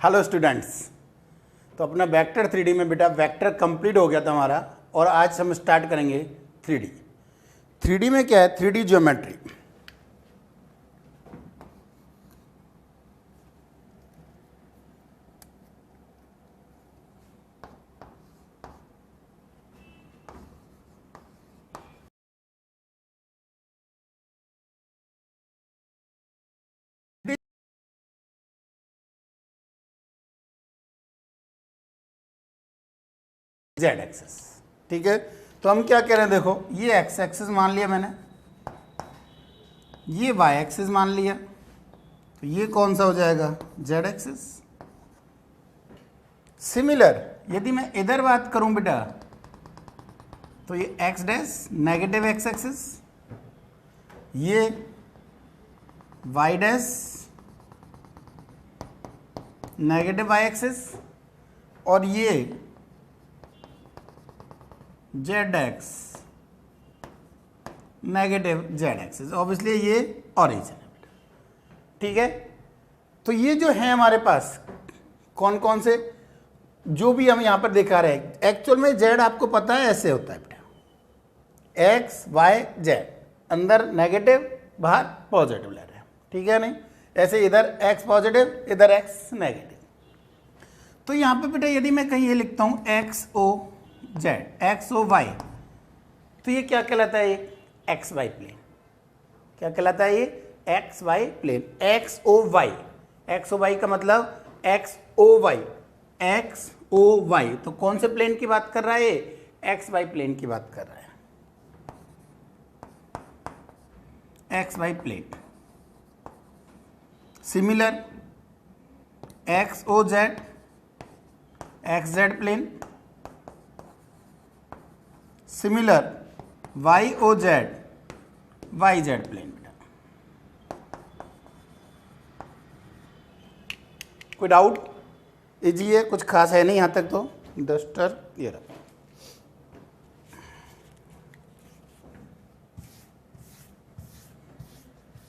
Hello students, तो अपना vector 3D में बेटा वेक्टर कंप्लीट हो गया था हमारा और आज हम स्टार्ट करेंगे 3D। 3D में क्या है? 3D geometry. जेड एक्सेस, ठीक है। तो हम क्या कह रहे हैं, देखो ये एक्स एक्सिस मान लिया मैंने, ये वाई एक्सिस मान लिया, तो ये कौन सा हो जाएगा? Z axis. सिमिलर यदि मैं इधर बात करूं बेटा, तो ये x dash negative x axis, ये y dash negative y axis, और ये z x negative z axis. Obviously ये ओरिजिन है बेटा, ठीक है। तो ये जो है हमारे पास कौन कौन से, जो भी हम यहां पर दिखा रहे हैं, एक्चुअल में जेड आपको पता है ऐसे होता है बेटा, एक्स वाई जेड, अंदर नेगेटिव बाहर पॉजिटिव ले रहे हैं, ठीक है। नहीं ऐसे इधर एक्स पॉजिटिव इधर एक्स नेगेटिव। तो यहां पे बेटा यदि मैं कहीं ये लिखता हूं x o z, x o y, तो ये क्या कहलाता है? ये एक्स वाई प्लेन। क्या कहलाता है? ये x y plane, x o y. X o y का मतलब x o y, x o y. तो कौन से प्लेन की बात कर रहा है? एक्स वाई प्लेन की बात कर रहा है, x y plane. Similar x o z, x z plane. Similar y o z, y z plane बेटा। कोई डाउट? इजी है, कुछ खास है नहीं यहां तक तो। डस्टर ये रहा।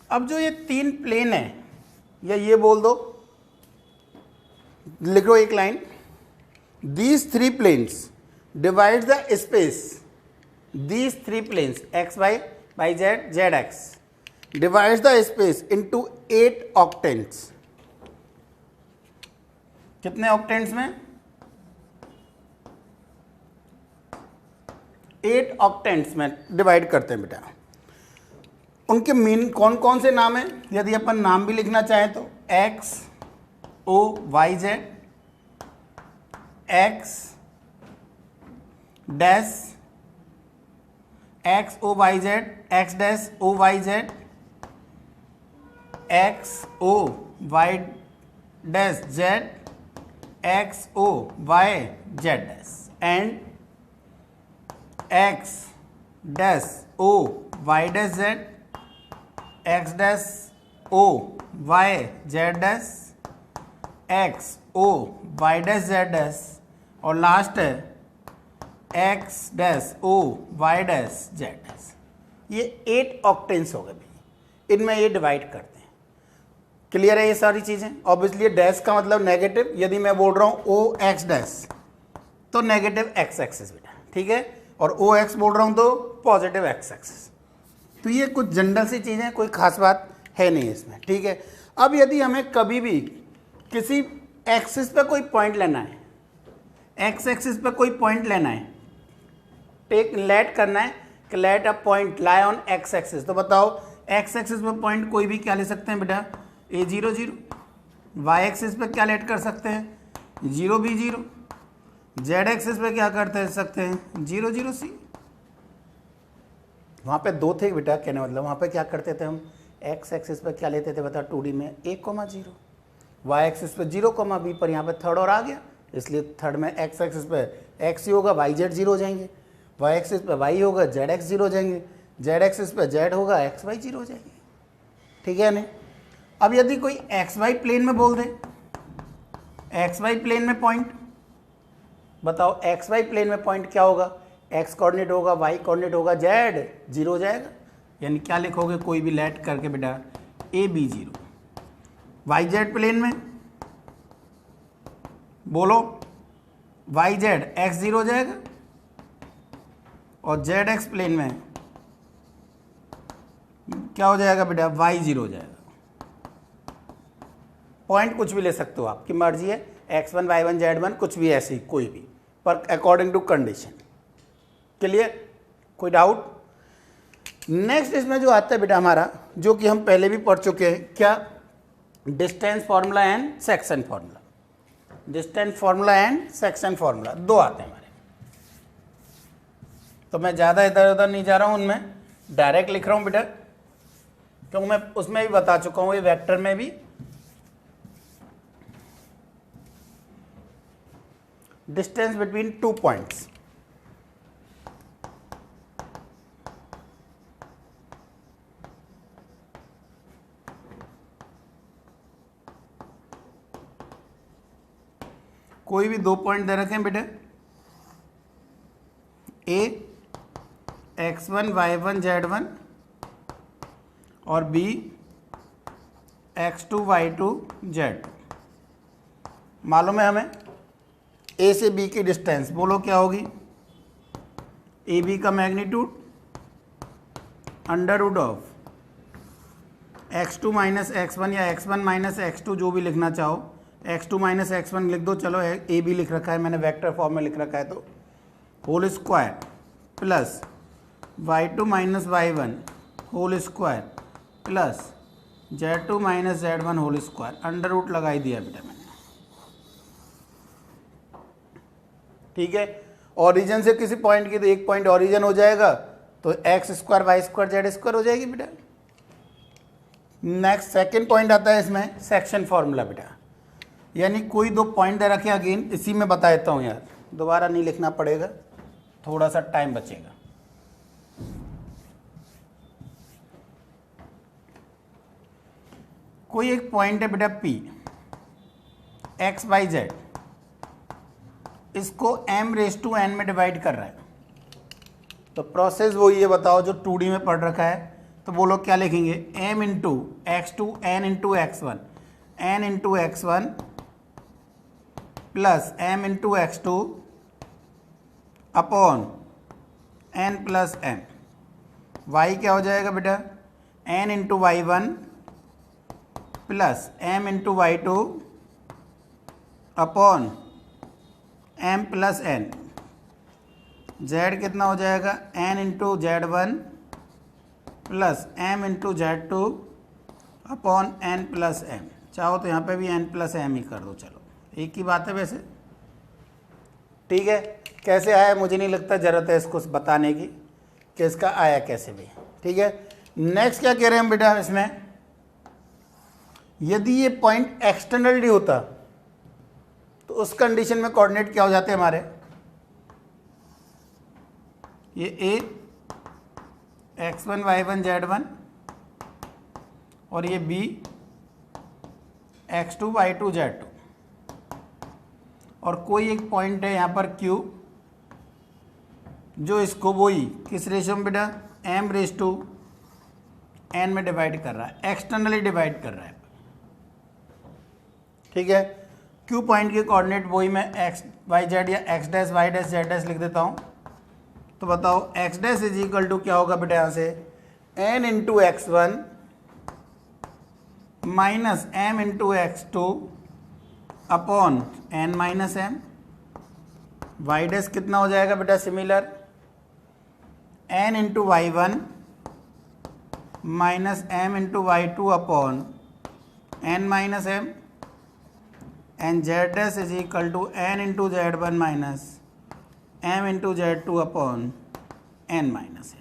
अब जो ये तीन प्लेन है, या ये बोल दो, लिख लो एक line, these three planes divide the space, these three planes x y y z z x divides the space into 8 octants। कितने ऑक्टेंट्स में? 8 ऑक्टेंट्स में डिवाइड करते हैं बेटा। उनके मीन कौन कौन से नाम है? यदि अपन नाम भी लिखना चाहें तो x o y z, x dash x o y z, x dash o y z, x o y dash z, x o y z dash, and x dash o y dash z, x dash o y z dash, x o y dash z dash, और last है x dash o y dash z dash. ये 8 ऑक्टेंस हो गए भाई, इनमें ये divide करते हैं। क्लियर है ये सारी चीजें? ऑब्वियसली डैश का मतलब नेगेटिव, यदि मैं बोल रहा हूं ओ एक्स डैश तो नेगेटिव एक्स एक्सिस बेटा, ठीक है, और ओ एक्स बोल रहा हूं तो पॉजिटिव एक्स एक्सिस। तो ये कुछ जनरल सी चीजें, कोई खास बात है नहीं इसमें, ठीक है। अब यदि हमें कभी भी किसी एक्सिस पे कोई पॉइंट लेना है, एक्स एक्सिस पे कोई पॉइंट लेना है, टेक लेट करना है कि let a point lie on x axis, तो बताओ एक्स एक्सिस पे पॉइंट कोई भी क्या ले सकते हैं बेटा? a0 0। वाई एक्सिस पे क्या लेट कर सकते हैं? 0 b0। जेड एक्सिस पे क्या करते सकते हैं? 0 0 c। वहां पे दो थे बेटा, कहने मतलब वहां पे क्या करते थे हम? एक्स एक्सिस पे क्या लेते थे बता? 2D में a,0, वाई एक्सिस पे 0, b, पर यहाँ पे थर्ड और आ गया, इसलिए थर्ड में एक्स एक्सिस पे एक्स ही होगा, वाई जेड 0 हो जाएंगे, वाई एक्सिस पे वाई होगा, जेड एक्स 0 हो जाएंगे, जेड एक्सिस पे जेड होगा, एक्स वाई 0 हो जाएंगे, ठीक है नहीं। अब यदि कोई एक्स वाई प्लेन में बोल दे, एक्स वाई प्लेन में पॉइंट, बताओ एक्स वाई प्लेन में पॉइंट क्या होगा? एक्स कोऑर्डिनेट होगा, वाई कोऑर्डिनेट होगा, जेड 0 हो जाएगा। यानी क्या लिखोगे? कोई भी लेट करके बेटा a b 0। Y z plane में बोलो वाई जेड एक्स जीरो हो जाएगा और जेड एक्स प्लेन में क्या हो जाएगा बेटा, वाई जीरो हो जाएगा। पॉइंट कुछ भी ले सकते हो, आपकी मर्जी है, x1 y1 z1 कुछ भी, ऐसी कोई भी, पर अकॉर्डिंग टू कंडीशन। क्लियर, कोई डाउट? नेक्स्ट इसमें जो आता है बेटा हमारा, जो कि हम पहले भी पढ़ चुके हैं, क्या, distance formula and section formula. Distance formula and section formula दो आते हैं हमारे, तो मैं ज़्यादा इधर उधर नहीं जा रहा हूँ, उनमें डायरेक्ट लिख रहा हूँ बेटा, क्योंकि मैं उसमें भी बता चुका हूँ, ये वेक्टर में भी। डिस्टेंस बिटवीन टू पॉइंट्स, कोई भी दो पॉइंट दे रखे हैं बेटे, ए x1 y1 z1 और b x2 y2 z2। मालूम है हमें ए से बी की डिस्टेंस, बोलो क्या होगी, ए बी का magnitude under root of x2 minus x1 या x1 माइनस x2, जो भी लिखना चाहो, x2 माइनस x1 लिख दो, चलो ए बी लिख रखा है मैंने, वेक्टर फॉर्म में लिख रखा है, तो whole square plus y2 minus y1 whole square plus z2 minus z1 whole square, under root लगा ही दिया बेटा मैंने। ठीक है, ओरिजिन से किसी पॉइंट की, तो एक पॉइंट ओरिजिन हो जाएगा, तो x square y square z square हो जाएगी बेटा। नेक्स्ट सेकंड पॉइंट आता है इसमें सेक्शन फॉर्मूला बेटा, यानी कोई दो पॉइंट दे रखे, अगेन इसी में बता देता हूँ यार, दोबारा नहीं लिखना पड़ेगा, थोड़ा सा टाइम बचेगा। कोई एक पॉइंट है बेटा P, एक्स वाई जेड, इसको m⁻n में डिवाइड कर रहा है, तो प्रोसेस वो ये बताओ जो 2D में पढ़ रखा है, तो बोलो क्या लिखेंगे, m into x2 n into x1 n into x1 plus m into x2 upon n plus m। y क्या हो जाएगा बेटा, n into y1 plus m into y2 upon m plus n। z कितना हो जाएगा, n into z1 plus m into z2 upon n plus m। चाहो तो यहाँ पे भी n प्लस m ही कर दो, चलो एक ही बात है वैसे। ठीक है, कैसे आया मुझे नहीं लगता ज़रूरत है इसको बताने की कि इसका आया कैसे भी। ठीक है, नेक्स्ट क्या कह रहे हैं हम बेटा इसमें, यदि ये पॉइंट एक्सटर्नली होता तो उस कंडीशन में कोऑर्डिनेट क्या हो जाते हैं हमारे, ये a x1 y1 z1 और ये b x2 y2 z2, और कोई एक पॉइंट है यहाँ पर q, जो इसको वही किस रेशियो में बेटा, m⁻n में डिवाइड कर रहा है, एक्सटर्नली डिवाइड कर रहा है। ठीक है, Q पॉइंट के कोऑर्डिनेट वही मैं एक्स वाई जेड या x dash y dash z dash लिख देता हूँ, तो बताओ x dash is equal to क्या होगा बेटा, यहाँ से n into x1 minus m into x2 upon n minus m। Y dash कितना हो जाएगा बेटा, similar n into y1 minus m into y2 upon n minus m, and z dash is equal to n into z1 minus m into z2 upon n minus m।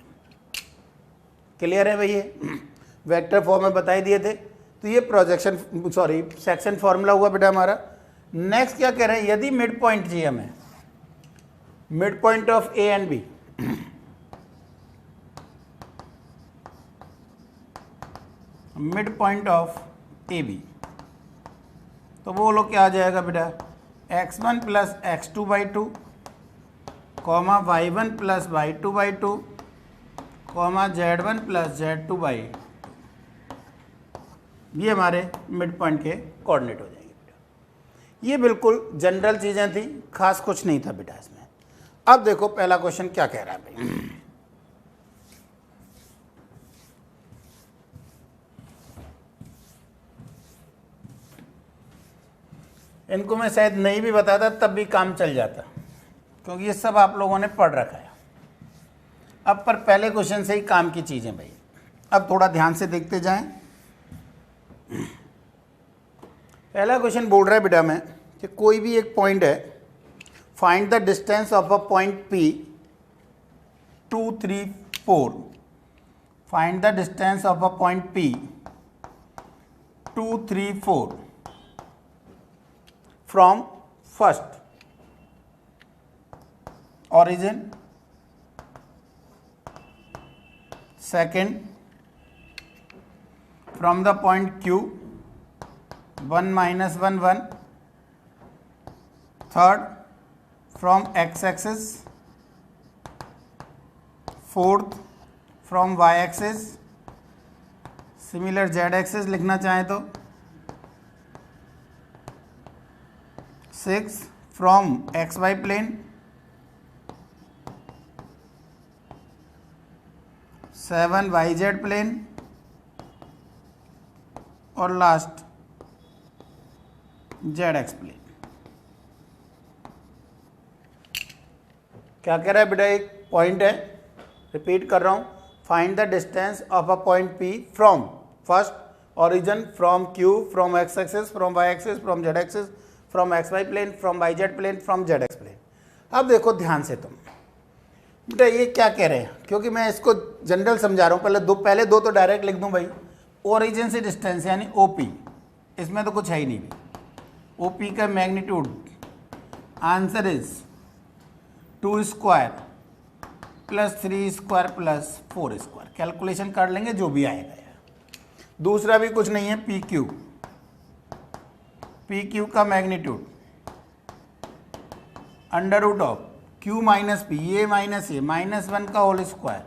Clear है भैया, vector form में बताई दिए थे, तो ये projection section formula हुआ बेटा हमारा। नेक्स्ट क्या कह रहे हैं, यदि मिड पॉइंट चाहिए हमें, mid point of A and B, mid point of A B, तो वो लोग क्या आ जाएगा बेटा, x1 plus x2 by 2 comma y1 plus y2 by 2 comma z1 plus z2 by 2। ये हमारे मिड पॉइंट के कोऑर्डिनेट हो जाएंगे बेटा। ये बिल्कुल जनरल चीज़ें थी, खास कुछ नहीं था बेटा इसमें। अब देखो पहला क्वेश्चन क्या कह रहा है भाई। इनको मैं शायद नहीं भी बताता तब भी काम चल जाता, क्योंकि ये सब आप लोगों ने पढ़ रखा है। अब पर पहले क्वेश्चन से ही काम की चीज़ें भाई, अब थोड़ा ध्यान से देखते जाएं। पहला क्वेश्चन बोल रहा है बेटा मैं कि कोई भी एक पॉइंट है, find the distance of a point P 2 3 4, find the distance of a point P 2 3 4 from first origin, second from the point Q 1 minus 1 1, third from x axis, fourth from y axis, similar z axis लिखना चाहें तो, 6 from xy plane, 7 yz plane, और last zx plane. क्या कह रहा है बेटा, एक पॉइंट है, रिपीट कर रहा हूं, find the distance of a point P from first origin, from Q, from x axis, from y axis, from z axis, from xy plane, from yz plane, from zx plane. अब देखो ध्यान से तुम बेटा ये क्या कह रहे हैं, क्योंकि मैं इसको जनरल समझा रहा हूँ। पहले दो तो डायरेक्ट लिख दूं भाई, ओरिजिन से डिस्टेंस यानी OP, इसमें तो कुछ है ही नहीं भाई। OP का magnitude, answer is 2 square plus 3 square plus 4 square, calculation कर लेंगे जो भी आएगा यार। दूसरा भी कुछ नहीं है, PQ का magnitude under root of Q minus P, ये माइनस ए माइनस 1 का होल स्क्वायर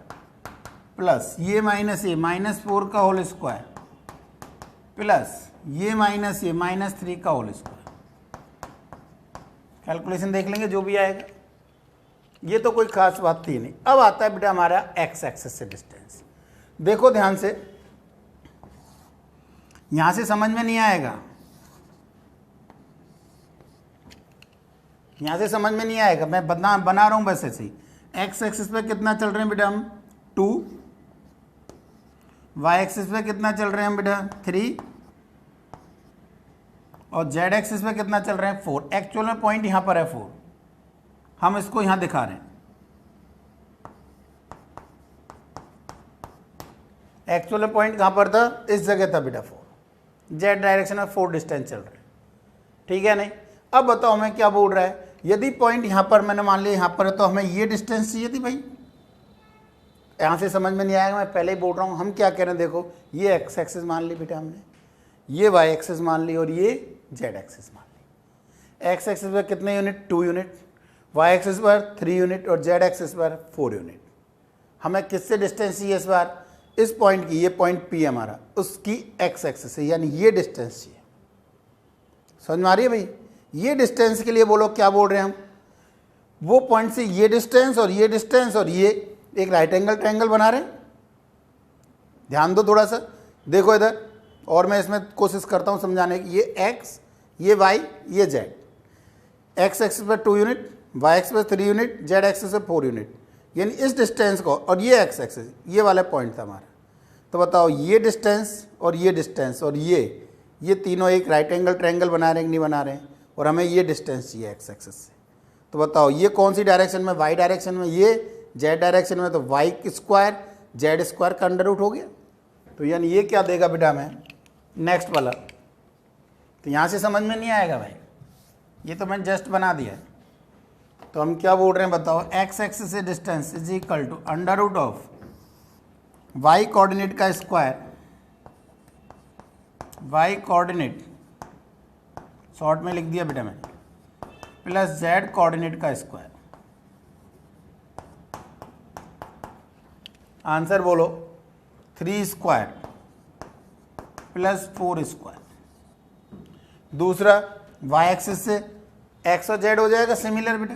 प्लस ये माइनस ए माइनस 4 का होल स्क्वायर प्लस ये माइनस ए माइनस 3 का होल स्क्वायर। कैलकुलेशन देख लेंगे जो भी आएगा, ये तो कोई खास बात थी नहीं। अब आता है बेटा हमारा एक्स एक्सिस से डिस्टेंस। देखो ध्यान से, यहां से समझ में नहीं आएगा, यहां से समझ में नहीं आएगा, मैं बना रहा हूं बस ऐसे ही। एक्स एक्सिस पे कितना चल रहे हैं बेटा हम 2, वाई एक्सिस पे कितना चल रहे हैं हम बेटा 3, और जेड एक्सिस पे कितना चल रहे हैं 4। एक्चुअल में पॉइंट यहां पर है 4, हम इसको यहां दिखा रहे हैं। एक्चुअल में पॉइंट कहां पर था, इस जगह था बेटा 4, जेड डायरेक्शन में 4 डिस्टेंस चल रहे हैं, ठीक है नहीं। अब बताओ मैं क्या बोल रहा है, यदि पॉइंट यहां पर मैंने मान लिया यहां पर है तो हमें ये डिस्टेंस चाहिए थी भाई। यहां से समझ में नहीं आएगा, मैं पहले ही बोल रहा हूं। हम क्या कह रहे हैं, देखो ये एक्स एक्सिस मान ली बेटा हमने, ये वाई एक्सिस मान ली, और ये जेड एक्सिस मान ली। एक्स एक्सिस पर कितने यूनिट, 2 यूनिट, वाई एक्सिस पर 3 यूनिट, और जेड एक्सिस पर 4 यूनिट। हमें किससे डिस्टेंस चाहिए इस बार, इस पॉइंट की, ये पॉइंट P हमारा, उसकी एक्स एक्सिस है, यानी ये डिस्टेंस चाहिए। समझ में आ रही है भाई। ये डिस्टेंस के लिए बोलो क्या बोल रहे हैं हम, वो पॉइंट से ये डिस्टेंस और ये डिस्टेंस और ये एक राइट एंगल ट्रायंगल बना रहे हैं। ध्यान दो थोड़ा सा, देखो इधर, और मैं इसमें कोशिश करता हूं समझाने की। ये x, ये y, ये z। एक्स एक्सिस पर 2 यूनिट, वाई एक्सिस पर 3 यूनिट, जेड एक्सिस पर 4 यूनिट, यानी इस डिस्टेंस को, और ये एक्स एक्सिस, ये वाला पॉइंट था हमारा। तो बताओ ये डिस्टेंस और ये डिस्टेंस और ये तीनों एक राइट एंगल ट्रायंगल बना रहे हैं कि नहीं बना रहे हैं, और हमें ये डिस्टेंस चाहिए एक्स एक्सिस से। तो बताओ ये कौन सी डायरेक्शन में, वाई डायरेक्शन में, ये जेड डायरेक्शन में, तो वाई स्क्वायर जेड स्क्वायर का अंडर रूट हो गया। तो यानी ये क्या देगा बेटा हमें, नेक्स्ट वाला। तो यहाँ से समझ में नहीं आएगा भाई, ये तो मैंने जस्ट बना दिया है। तो हम क्या बोल रहे हैं बताओ, एक्स एक्सिस से distance is equal to under root of y coordinate का स्क्वायर, वाई कोऑर्डिनेट शॉर्ट में लिख दिया बेटा मैंने, प्लस जेड कोऑर्डिनेट का स्क्वायर। आंसर बोलो 3 स्क्वायर प्लस 4 स्क्वायर। दूसरा वाई एक्सिस से एक्स और जेड हो जाएगा सिमिलर बेटा,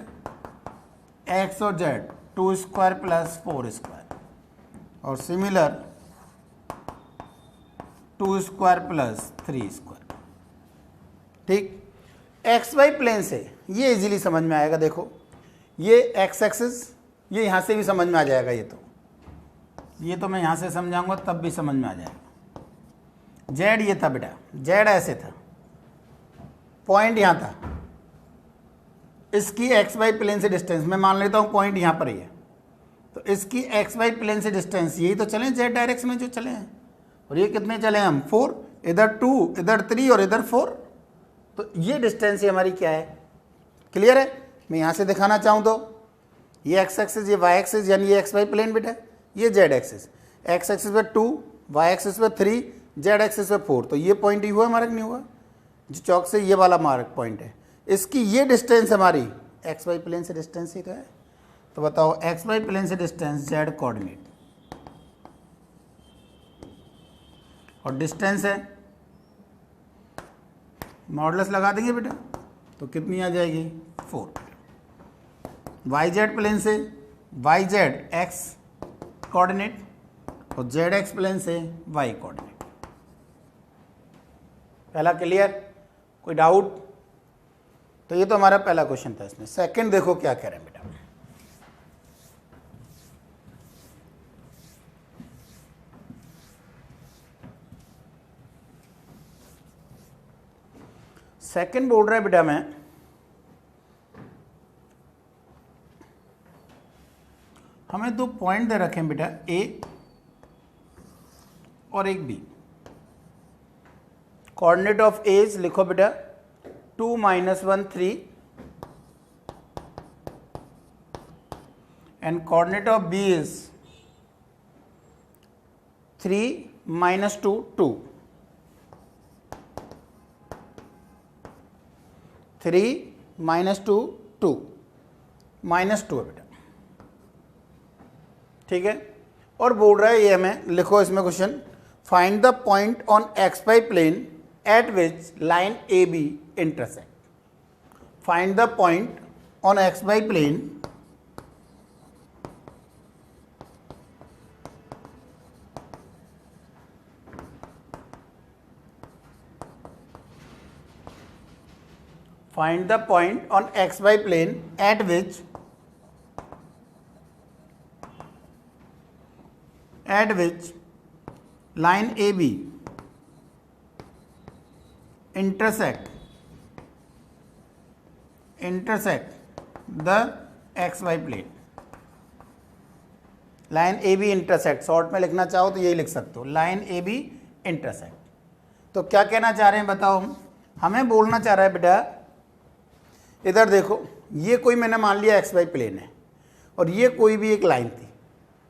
एक्स और जेड 2 स्क्वायर प्लस 4 स्क्वायर, और सिमिलर 2 स्क्वायर प्लस 3 स्क्वायर। ठीक, एक्स वाई प्लेन से ये इजीली समझ में आएगा। देखो ये एक्स एक्सिस, ये यहाँ से भी समझ में आ जाएगा। ये तो मैं यहाँ से समझाऊंगा तब भी समझ में आ जाएगा। जेड ये था बेटा, जेड ऐसे था, पॉइंट यहाँ था, इसकी एक्स वाई प्लेन से डिस्टेंस मैं मान लेता हूँ पॉइंट यहाँ पर ही है, तो इसकी एक्स वाई प्लेन से डिस्टेंस यही तो चले जेड डायरेक्शन में जो चले हैं, और ये कितने चले हम 4, इधर 2, इधर 3 और इधर 4, तो ये डिस्टेंस ही हमारी क्या है, क्लियर है। मैं यहाँ से दिखाना चाहूँ तो ये एक्स एक्सिस, ये वाई एक्सिस, यानी ये एक्स वाई प्लेन बेटा, ये जेड एक्सिस, एक्स एक्सिस पे 2, वाई एक्सिस पे 3, जेड एक्सिस पे 4, तो ये पॉइंट ही हुआ मार्क नहीं हुआ, जो चौक से ये वाला मार्क पॉइंट है, इसकी ये डिस्टेंस हमारी एक्स वाई प्लेन से डिस्टेंस ही तो है। तो बताओ एक्स वाई प्लेन से डिस्टेंस जेड कोऑर्डिनेट, और डिस्टेंस है मॉडुलस लगा देंगे बेटा, तो कितनी आ जाएगी 4। वाई जेड प्लेन से वाई जेड एक्स कोऑर्डिनेट, और जेड एक्स प्लेन से वाई कोऑर्डिनेट। पहला क्लियर, कोई डाउट? तो ये तो हमारा पहला क्वेश्चन था। इसमें सेकंड देखो क्या कह रहे हैं बेटा, सेकंड बोल रहा है बेटा मैं, हमें 2 पॉइंट दे रखे हैं बेटा, ए और एक बी। कोऑर्डिनेट ऑफ एज लिखो बेटा 2 - 1 3, and coordinate of B is 3 - 2 2, 3 - 2 2, -2 है बेटा, ठीक है। और बोल रहा है ये हमें, लिखो इसमें question, find the point on x y plane at which line A B intersect. Find the point on x y plane find the point on xy plane at which line AB intersect the xy plane। Line A B intersect, short में लिखना चाहो तो यही लिख सकते हो, line ए B intersect. तो क्या कहना चाह रहे हैं बताओ, हमें बोलना चाह रहा है बेटा, इधर देखो, ये कोई मैंने मान लिया एक्स वाई प्लेन है, और ये कोई भी एक लाइन थी,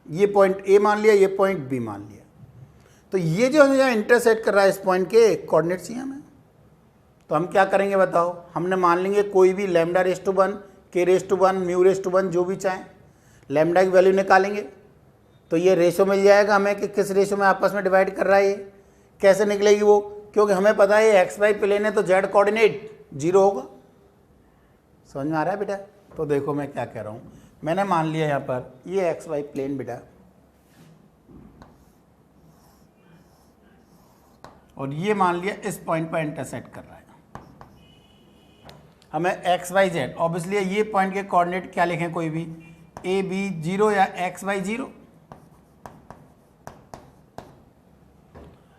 ये पॉइंट ए मान लिया, ये पॉइंट बी मान लिया, तो ये जो है इंटरसेक्ट कर रहा है इस पॉइंट के कोऑर्डिनेट चाहिए हमें। तो हम क्या करेंगे बताओ, हमने मान लेंगे कोई भी λ/1, k/1, μ/1, जो भी चाहें, लैम्डा की वैल्यू निकालेंगे, तो ये रेशो मिल जाएगा हमें कि किस रेशो में आपस में डिवाइड कर रहा है। ये कैसे निकलेगी वो, क्योंकि हमें पता है एक्स वाई प्लेन है तो जेड कोऑर्डिनेट 0 होगा। समझ में आ रहा है बेटा? तो देखो मैं क्या कह रहा हूँ, मैंने मान लिया यहाँ पर ये एक्स वाई प्लेन बेटा, और ये मान लिया इस पॉइंट पर इंटरसेक्ट कर रहा है। हमें एक्स वाई जेड, ऑब्वियसली ये पॉइंट के कोऑर्डिनेट क्या लिखें, कोई भी ए बी 0 या एक्स वाई 0,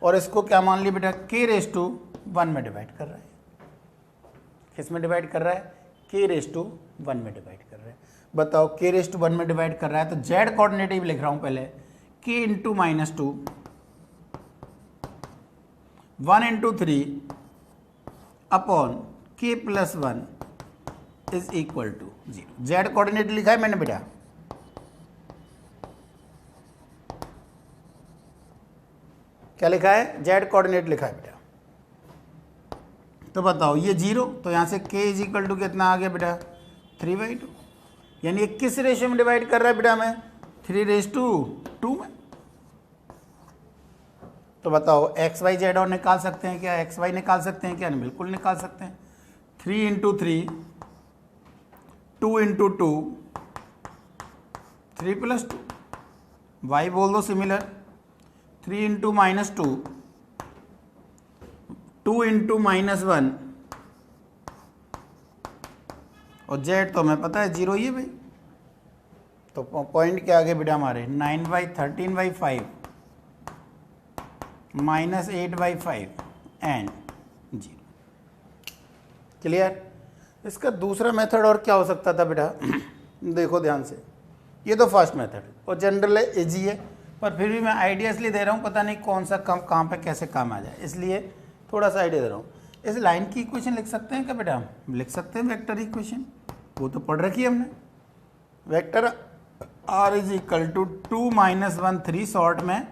और इसको क्या मान लिया बेटा, k/1 में डिवाइड कर रहा है। किस में डिवाइड कर रहा है, k/1 में डिवाइड कर रहा है। बताओ k/1 में डिवाइड कर रहा है तो जेड कोऑर्डिनेटिव लिख रहा हूं पहले, k × -2 1 × 3 upon k+1 is equal to 0। Z coordinate लिखा है मैंने बेटा, क्या लिखा है, जेड कोऑर्डिनेट लिखा है बेटा। तो बताओ ये 0, तो यहाँ से k इज इक्वल टू कितना आ गया बेटा, 3/2, यानी ये किस रेशियो में डिवाइड कर रहा है बेटा हमें, 3/2 में। तो बताओ एक्स वाई जेड और निकाल सकते हैं क्या, एक्स वाई निकाल सकते हैं क्या, नहीं बिल्कुल निकाल सकते हैं। 3 इंटू 3, 2 इंटू 2, 3 प्लस 2, y बोल दो similar, 3 into minus 2, 2 into minus 1, और z तो हमें पता है 0 ही है भाई, तो पॉइंट के आगे बेटा हमारे 9/13/5 माइनस 8/5 एंड 0। क्लियर। इसका दूसरा मेथड और क्या हो सकता था बेटा देखो ध्यान से, ये तो फर्स्ट मेथड और जनरल है, इजी है, पर फिर भी मैं आइडिया इसलिए दे रहा हूँ, पता नहीं कौन सा कम कहाँ पे कैसे काम आ जाए, इसलिए थोड़ा सा आइडिया दे रहा हूँ। इस लाइन की इक्वेशन लिख सकते हैं क्या बेटा हम? लिख सकते हैं वेक्टर इक्वेशन, वो तो पढ़ रखी है हमने। Vector r is equal to 2 minus 1 3 short में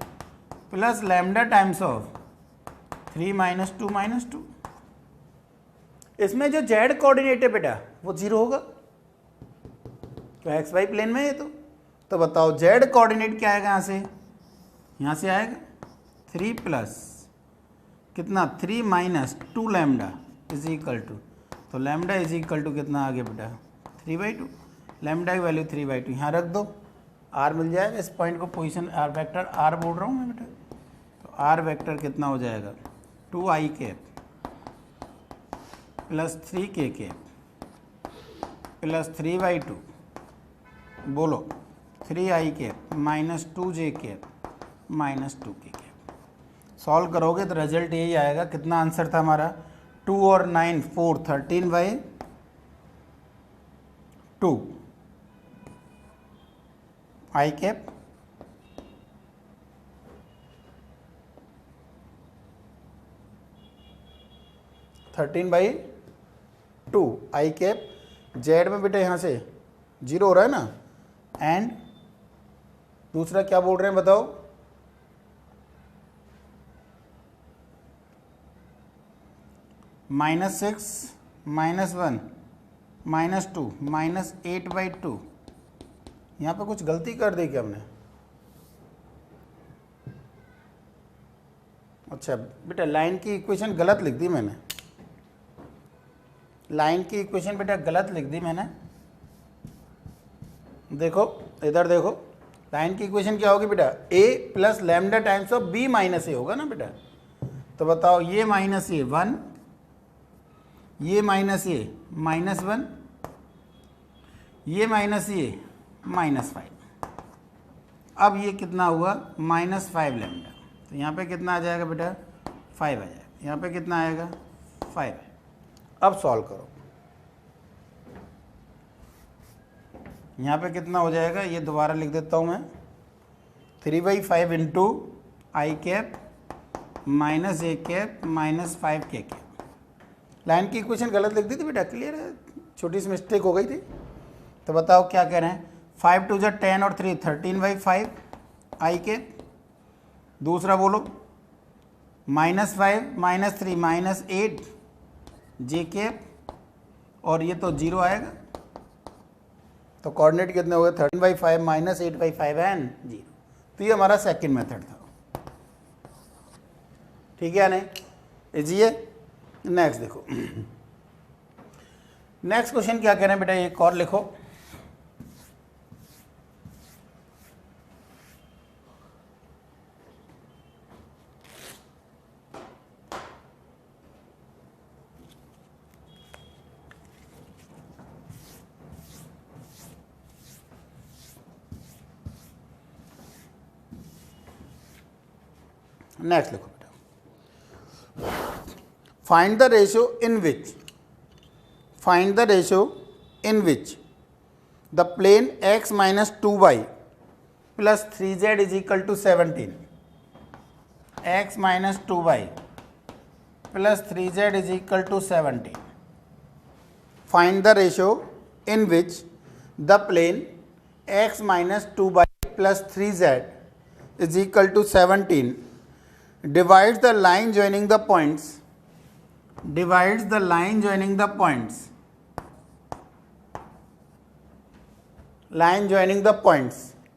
plus lambda times of 3 minus 2 minus 2। इसमें जो z कोऑर्डिनेट है बेटा वो 0 होगा, तो एक्स वाई प्लेन में है तो बताओ z कोऑर्डिनेट क्या आएगा? यहाँ से आएगा 3 प्लस कितना 3 minus 2 lambda is equal to, तो लैम्डा इज इक्वल टू कितना आ गया बेटा 3/2, लैम्डा की वैल्यू 3/2 यहाँ रख दो, r मिल जाएगा। इस पॉइंट को पोजीशन r वेक्टर r बोल रहा हूँ मैं बेटा, तो r वेक्टर कितना हो जाएगा 2i cap plus 3k cap plus 3/2, बोलो 3i cap minus 2j cap minus 2k cap. Solve करोगे तो रिजल्ट यही आएगा। कितना आंसर था हमारा? 2 और 9 4 13/2 i cap I cap, Z में बेटा यहाँ से 0 हो रहा है ना, एंड दूसरा क्या बोल रहे हैं बताओ? -6 -1 -2 -8/2। यहाँ पे कुछ गलती कर दी क्या हमने? अच्छा बेटा लाइन की इक्वेशन गलत लिख दी मैंने, लाइन की इक्वेशन बेटा गलत लिख दी मैंने। देखो इधर देखो, लाइन की इक्वेशन क्या होगी बेटा? a plus lambda times of b minus a होगा ना बेटा। तो बताओ ये माइनस ए 1, ये माइनस ए -1, ये माइनस ए -5। अब ये कितना हुआ -5 लैम्डा, तो यहाँ पे कितना आ जाएगा बेटा 5 आ जाएगा, यहाँ पे कितना आएगा 5। अब सॉल्व करो, यहाँ पे कितना हो जाएगा ये दोबारा लिख देता हूँ मैं, 3/5 into i cap minus a cap minus 5k cap. Line की इक्वेशन गलत लिख दी थी बेटा, क्लियर है, छोटी सी मिस्टेक हो गई थी। तो बताओ क्या कह रहे हैं? 5 2 10 और 3 13/5 आई कैप। दूसरा बोलो -5 -3 -8 जे कैप, और ये तो 0 आएगा, तो कोऑर्डिनेट कितने हो गए 13/5 -8/5 एंड 0। तो ये हमारा सेकंड मेथड था, ठीक है नहीं? इजी है। नेक्स्ट देखो, नेक्स्ट क्वेश्चन क्या कह रहे हैं बेटा, एक और लिखो। नेक्स्ट लिखो बेटा, find the ratio in which the plane x minus 2y plus 3z is equal to 17। x minus 2y plus 3z is equal to 17। Find the ratio in which the plane x minus 2y plus 3z is equal to 17 divides the line joining the points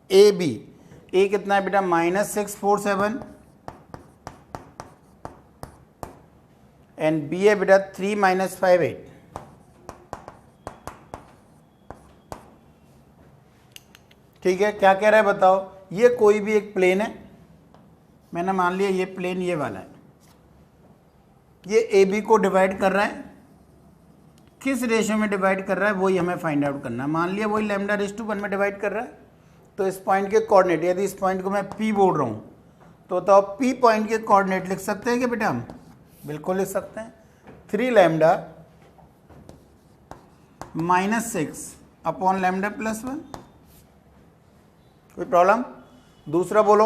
a b। a कितना है बेटा -647 and b है बेटा 3 -5 8। ठीक है, क्या कह रहा है बताओ, ये कोई भी एक प्लेन है, मैंने मान लिया ये प्लेन ये वाला है, ये ए बी को डिवाइड कर रहा है, किस रेशियो में डिवाइड कर रहा है वही हमें फाइंड आउट करना है। मान लिया वही लैम्डा रेज़ टू 1 में डिवाइड कर रहा है, तो इस पॉइंट के कोऑर्डिनेट, यदि इस पॉइंट को मैं पी बोल रहा हूँ तो बताओ पी पॉइंट के कोऑर्डिनेट लिख सकते हैं क्या बेटा हम? बिल्कुल लिख सकते हैं, 3 लैम्डा -6 अपॉन लैम्डा +1। कोई प्रॉब्लम? दूसरा बोलो,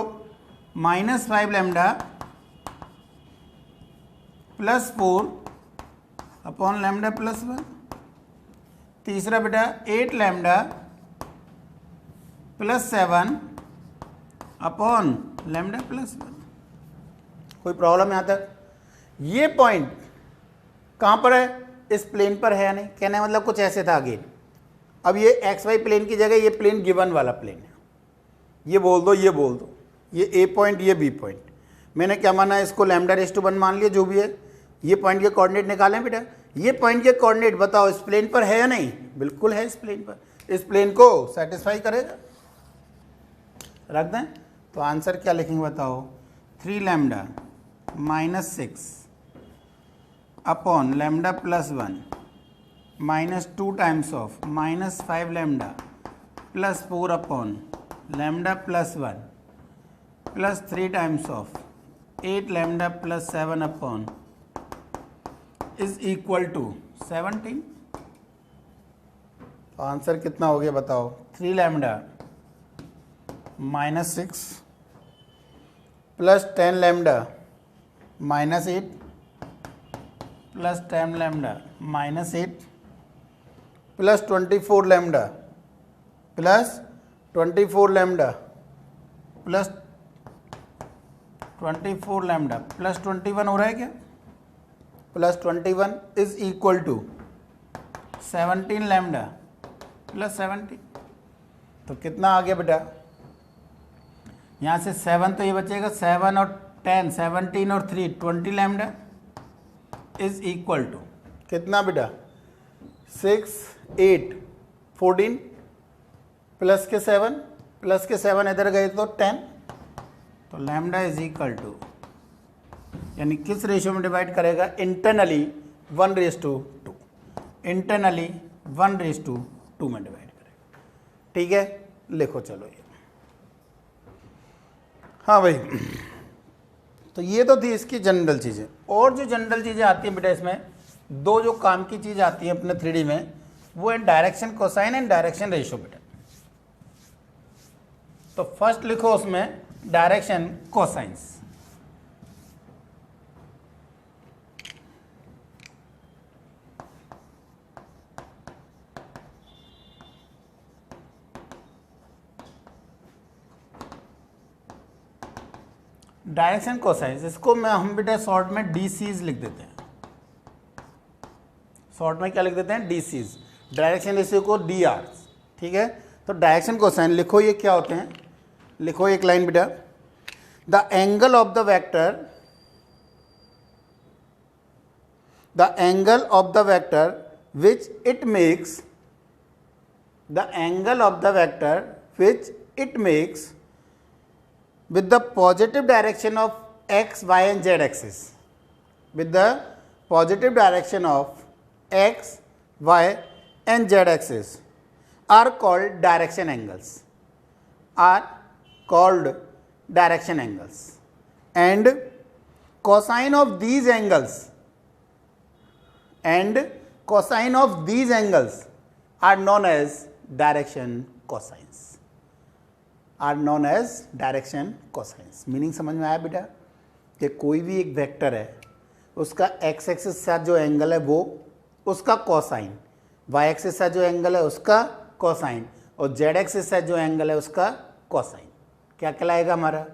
-5 लैम्डा +4 अपॉन लैम्डा +1। तीसरा बेटा 8 लैम्डा +7 अपॉन लैम्डा +1। कोई प्रॉब्लम यहाँ तक? ये पॉइंट कहाँ पर है? इस प्लेन पर है या नहीं? कहने का मतलब कुछ ऐसे था अगेन। अब ये एक्स वाई प्लेन की जगह ये प्लेन गिवन वाला प्लेन है, ये बोल दो, ये बोल दो, ये ए पॉइंट, ये बी पॉइंट। मैंने क्या माना है इसको? लैम्डा रेज़ टू 1 मान लिया, जो भी है। ये पॉइंट के कोऑर्डिनेट निकालें बेटा, ये पॉइंट के कोऑर्डिनेट बताओ इस प्लेन पर है या नहीं? बिल्कुल है इस प्लेन पर, इस प्लेन को सेटिस्फाई करेगा। रख दें, तो आंसर क्या लिखेंगे बताओ? 3 lambda -6 upon lambda +1 -2 times of -5 lambda +4 upon lambda +1 +3 times of 8 lambda +7 upon is equal to 17। तो आंसर कितना हो गया बताओ? 3 lambda -6 + 10 lambda -8 + 10 lambda -8 + 24 lambda + 24 lambda + 24 lambda + 21 हो रहा है क्या? +21 इज इक्वल टू 17 लैम्डा +17। तो कितना आ गया बेटा? यहाँ से 7 तो ये बचेगा, 7 और 10, 17 और 3 20 लैम्डा इज इक्वल टू कितना बेटा? 6 8 14 प्लस के 7 इधर गए तो 10, तो लैम्डा इज इक्वल टू, यानी किस रेशियो में डिवाइड करेगा? इंटरनली 1:2, इंटरनली 1:2 में डिवाइड करेगा। ठीक है, लिखो चलो ये। हाँ भाई, तो ये तो थी इसकी जनरल चीज़ें। और जो जनरल चीज़ें आती हैं बेटा इसमें, दो जो काम की चीज़ आती है अपने 3D में, वो है direction cosine and direction ratio बेटा। तो फर्स्ट लिखो उसमें डायरेक्शन कोसाइंस। डायरेक्शन कोसाइंस, इसको मैं हम बेटा शॉर्ट में डीसीज लिख देते हैं। शॉर्ट में क्या लिख देते हैं? डीसीज। डायरेक्शन रेशियो को डीआर। ठीक है, तो डायरेक्शन कोसाइन लिखो, ये क्या होते हैं? लिखो एक लाइन बेटा, the angle of the vector, the angle of the vector which it makes, the angle of the vector which it makes with the positive direction of x, y and z axis, with the positive direction of x, y and z axis are called direction angles, are called direction angles, and cosine of these angles, and cosine of these angles are known as direction cosines, are known as direction cosines. Meaning समझ में आया बेटा? कि कोई भी एक vector है, उसका एक्स एक्सिस के साथ जो एंगल है वो उसका कोसाइन, वाई एक्सिस के साथ जो एंगल है उसका कोसाइन, और जेड एक्सिस के साथ जो एंगल है उसका कोसाइन क्या कहलाएगा? हमारा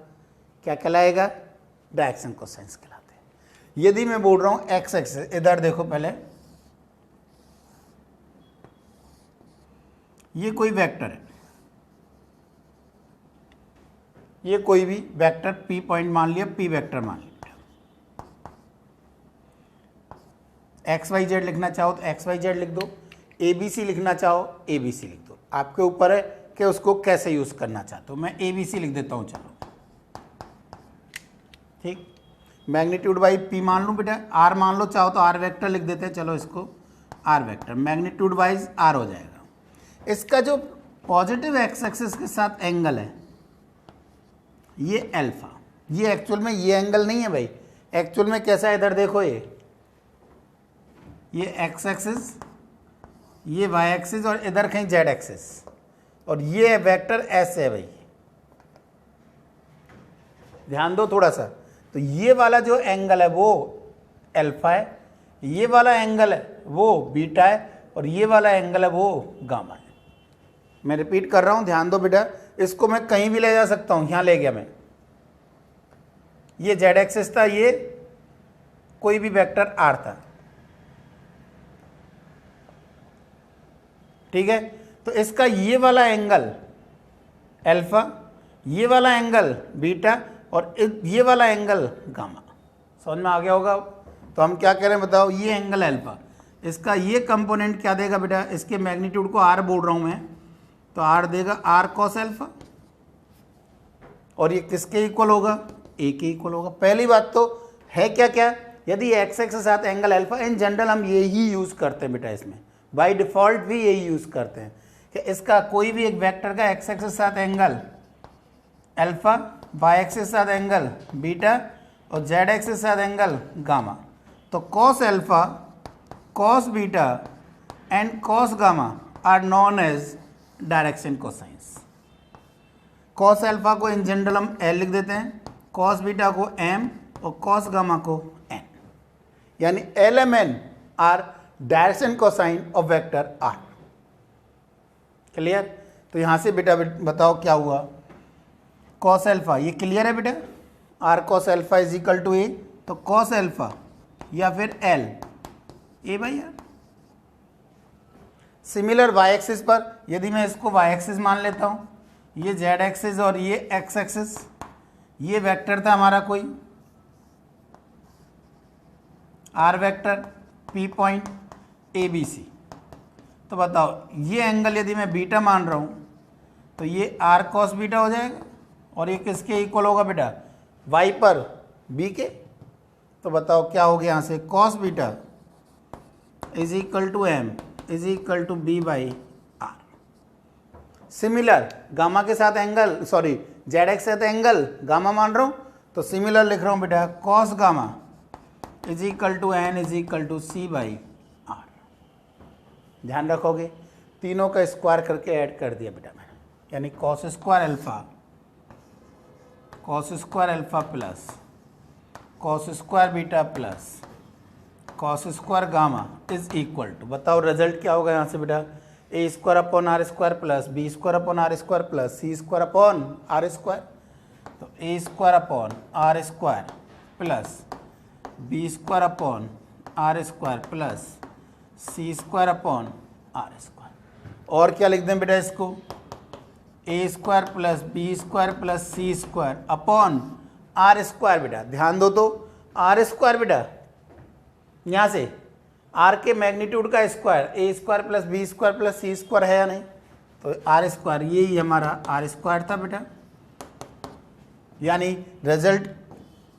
क्या कहलाएगा? डायरेक्शन कोसाइंस कहलाते हैं। यदि मैं बोल रहा हूँ एक्स एक्सिस, इधर देखो पहले, ये कोई वेक्टर है, ये कोई भी वेक्टर P पॉइंट मान लिया, P वेक्टर मान लिया। एक्स वाई जेड लिखना चाहो तो एक्स वाई जेड लिख दो, ABC लिखना चाहो ABC लिख दो। आपके ऊपर है कि उसको कैसे यूज़ करना चाहते हो। मैं ABC लिख देता हूँ, चलो ठीक। मैग्नीट्यूड बाई P मान लूँ बेटा, R मान लो, चाहो तो R वेक्टर लिख देते हैं, चलो इसको R vector, magnitude wise R हो जाएगा। इसका जो पॉजिटिव एक्स एक्सिस के साथ एंगल है ये अल्फा, ये एक्चुअल में ये एंगल नहीं है भाई, एक्चुअल में कैसा है इधर देखो, ये एक्स एक्सिस, ये वाई एक्सिस और इधर कहीं जेड एक्सिस, और ये वेक्टर एस है भाई, ध्यान दो थोड़ा सा। तो ये वाला जो एंगल है वो अल्फा है, ये वाला एंगल है वो बीटा है, और ये वाला एंगल है वो गामा है। मैं रिपीट कर रहा हूं, ध्यान दो बेटा, इसको मैं कहीं भी ले जा सकता हूं, यहां ले गया मैं, ये जेड एक्सिस था, ये कोई भी वेक्टर आर था, ठीक है। तो इसका ये वाला एंगल अल्फा, ये वाला एंगल बीटा, और ये वाला एंगल गामा, समझ में आ गया होगा। तो हम क्या करें बताओ, ये एंगल अल्फा, इसका ये कंपोनेंट क्या देगा बेटा, इसके मैग्नीट्यूड को आर बोल रहा हूं मैं, तो आर देगा आर कॉस अल्फा, और ये किसके इक्वल होगा, ए के इक्वल होगा। पहली बात तो है क्या क्या, यदि एक्स एक्स के साथ एंगल अल्फा, इन जनरल हम यही यूज करते हैं बेटा, इसमें बाय डिफॉल्ट भी यही यूज करते हैं कि इसका कोई भी एक वेक्टर का एक्स एक्स के साथ एंगल अल्फा, वाई एक्स के साथ एंगल बीटा, और जेड एक्स के साथ एंगल गामा। तो cos alpha, cos beta and cos gamma are known as direction cosines. Cos alpha को इन जनरल हम एल लिख देते हैं, कॉस बीटा को एम, और कॉस गामा को एन, यानी l M n are direction cosine of vector r. Clear. तो यहां से बेटा बताओ क्या हुआ, कॉस अल्फा, ये क्लियर है बेटा, r cos alpha is equal to a, तो कॉस अल्फा या फिर l a by r. Similar y axis पर यदि मैं इसको वाई एक्सिस मान लेता हूं, ये जेड एक्सिस और ये एक्स एक्सिस, ये वेक्टर था हमारा कोई r vector p point A B C. तो बताओ ये एंगल यदि मैं बीटा मान रहा हूं तो ये आर कॉस बीटा हो जाएगा, और ये किसके इक्वल होगा बेटा, वाई पर बी के। तो बताओ क्या हो गया यहाँ से, cos beta is equal to m is equal to B by r. Similar gamma के साथ एंगल, सॉरी जेड एक्स के साथ एंगल गामा मान रहा हूँ, तो सिमिलर लिख रहा हूँ बेटा, cos gamma is equal to n is equal to C by are. ध्यान रखोगे, तीनों का स्क्वायर करके ऐड कर दिया बेटा मैंने, यानी cos square alpha, cos square alpha plus cos square beta plus cos square gamma is equal to, बताओ रिजल्ट क्या होगा यहाँ से बेटा, ए square upon r square plus B square upon r square plus सी स्क्वायर अपॉन आर स्क्वायर। तो a square upon r square plus B square upon r square plus C square upon r square. और क्या लिख दें बेटा इसको, ए square plus B square plus सी square upon r square. बेटा ध्यान दो, तो आर स्क्वायर बेटा यहाँ से आर के मैग्नीट्यूड का square, A square plus B square plus C square है या नहीं, तो आर स्क्वायर, यही हमारा आर स्क्वायर था बेटा। यानी रिजल्ट,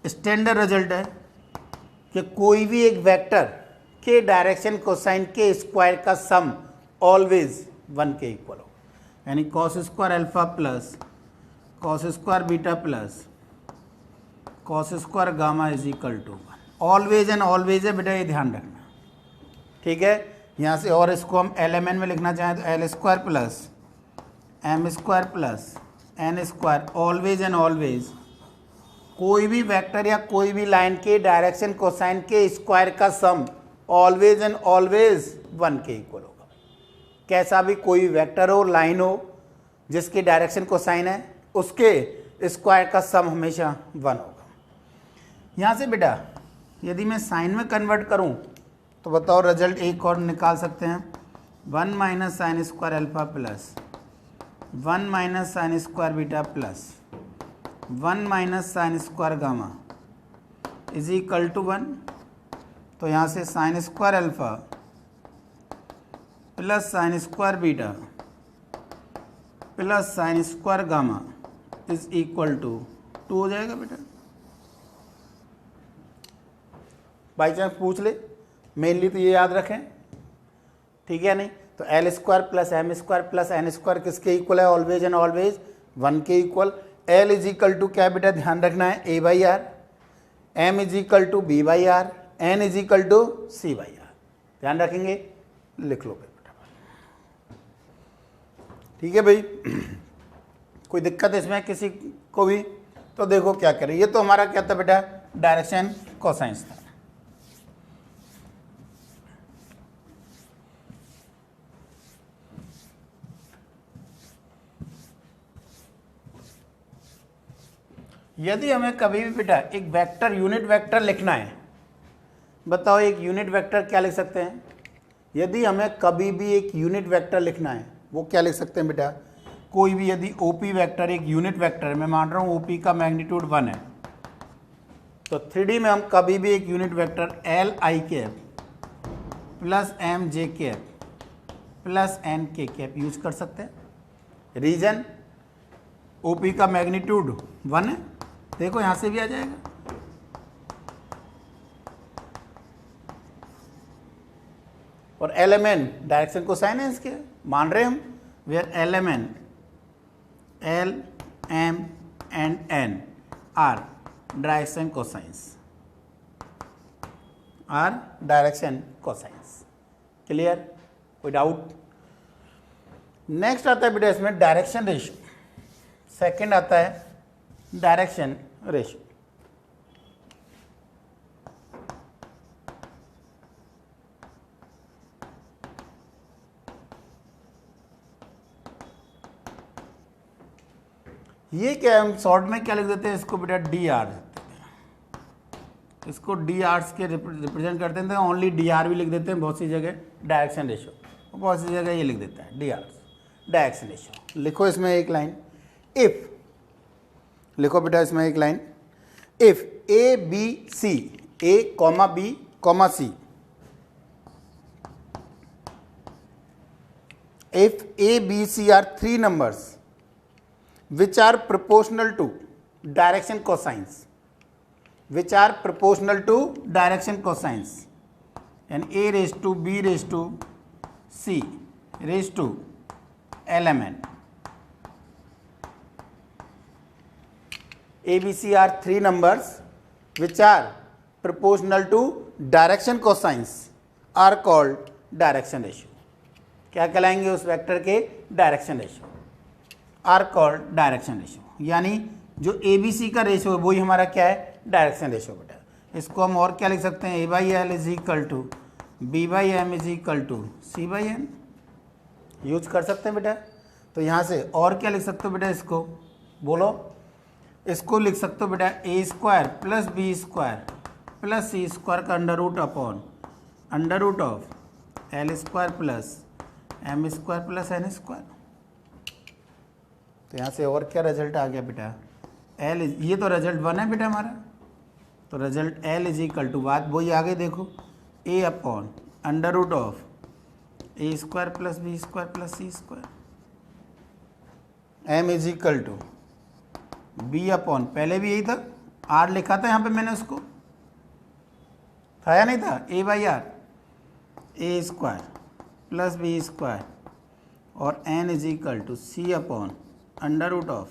स्टैंडर्ड रिजल्ट है कि कोई भी एक वेक्टर के डायरेक्शन कोसाइन के स्क्वायर का सम ऑलवेज 1 के इक्वल हो, यानी cos square alpha plus cos square beta plus cos square gamma is equal to 1। Always and always है बेटा, ये ध्यान रखना, ठीक है। यहाँ से और इसको हम एल एम एन में लिखना चाहें तो L square plus M square plus N square, always and always कोई भी वेक्टर या कोई भी लाइन के डायरेक्शन कोसाइन के स्क्वायर का सम ऑलवेज एंड ऑलवेज 1 के इक्वल होगा। कैसा भी कोई वेक्टर हो, लाइन हो, जिसकी डायरेक्शन कोसाइन है, उसके स्क्वायर का सम हमेशा 1 होगा। यहाँ से बेटा यदि मैं साइन में कन्वर्ट करूँ तो बताओ रिजल्ट एक और निकाल सकते हैं, 1 minus sine square alpha plus 1 minus sine square beta plus 1 minus sine square gamma is equal to 1। तो यहाँ से sine square alpha plus sine square beta plus sine square gamma is equal to 2 हो जाएगा बेटा। By chance पूछ ले, mainly तो ये याद रखें, ठीक है नहीं। तो L square plus M square plus N square किसके इक्वल है? ऑलवेज एंड ऑलवेज 1 के equal. L is equal to क्या बेटा? ध्यान रखना है A by R, M is equal to B by R, N is equal to C by are. ध्यान रखेंगे, लिख लो बेटा, ठीक है भाई। कोई दिक्कत इसमें किसी को भी? तो देखो क्या करें, ये तो हमारा क्या था बेटा? डायरेक्शन कोसाइंस था। यदि हमें कभी भी बेटा एक वेक्टर, यूनिट वेक्टर लिखना है, बताओ एक यूनिट वेक्टर क्या लिख सकते हैं? यदि हमें कभी भी एक यूनिट वेक्टर लिखना है, वो क्या लिख सकते हैं बेटा? कोई भी यदि ओपी वेक्टर एक यूनिट वेक्टर है, मैं मान रहा हूँ ओपी का मैग्नीट्यूड 1 है, तो 3D में हम कभी भी एक यूनिट वेक्टर एल आई कैप प्लस एम जे कैप प्लस एन के कैप यूज कर सकते हैं। रीजन ओपी का मैग्नीट्यूड 1 है, देखो यहां से भी आ जाएगा। और एलिमेंट डायरेक्शन कोसाइन है इसके, मान रहे हम, where element l m and n are direction cosines, are direction cosines. Clear? कोई डाउट? नेक्स्ट आता है बेटा इसमें डायरेक्शन रेशियो। सेकंड आता है डायरेक्शन रेशियो। ये क्या है, हम शॉर्ट में क्या लिख देते हैं इसको बेटा? डी आर, इसको डी आर के रिप्रेजेंट करते हैं, ओनली डी आर भी लिख देते हैं बहुत सी जगह, डायरेक्शन रेशियो, बहुत सी जगह ये लिख देता है डी आर डायरेक्शन रेशियो। लिखो इसमें एक लाइन, इफ, लिखो बेटा इसमें एक line, if a B c, a comma b comma c, if a b c are 3 numbers which are proportional to direction cosines, which are proportional to direction cosines, and a raised to b raised to c raised to lmn, a b c are 3 numbers which are proportional to direction cosines are called direction ratio। क्या कहलाएंगे उस वेक्टर के? Direction ratio, are called direction ratio. यानी जो A B C का ratio है वही हमारा क्या है? डायरेक्शन रेशियो बेटा। इसको हम और क्या लिख सकते हैं? A by L is equal to B by M is equal to C by N, use कर सकते हैं बेटा। तो यहाँ से और क्या लिख सकते हो बेटा? इसको बोलो, इसको लिख सकते हो बेटा ए square plus B square plus सी स्क्वायर का under root upon under root of L square plus M square plus N square. तो यहाँ से और क्या रिजल्ट आ गया बेटा? एल, ये तो रिजल्ट 1 है बेटा हमारा, तो result L is equal to, बात वही आ गई देखो, A upon under root of A square plus B square plus C square, M is equal to B upon, पहले भी यही था, आर लिखा था यहाँ पे मैंने, उसको था या नहीं था? A by R, A square plus B square और N is equal to C upon under root of.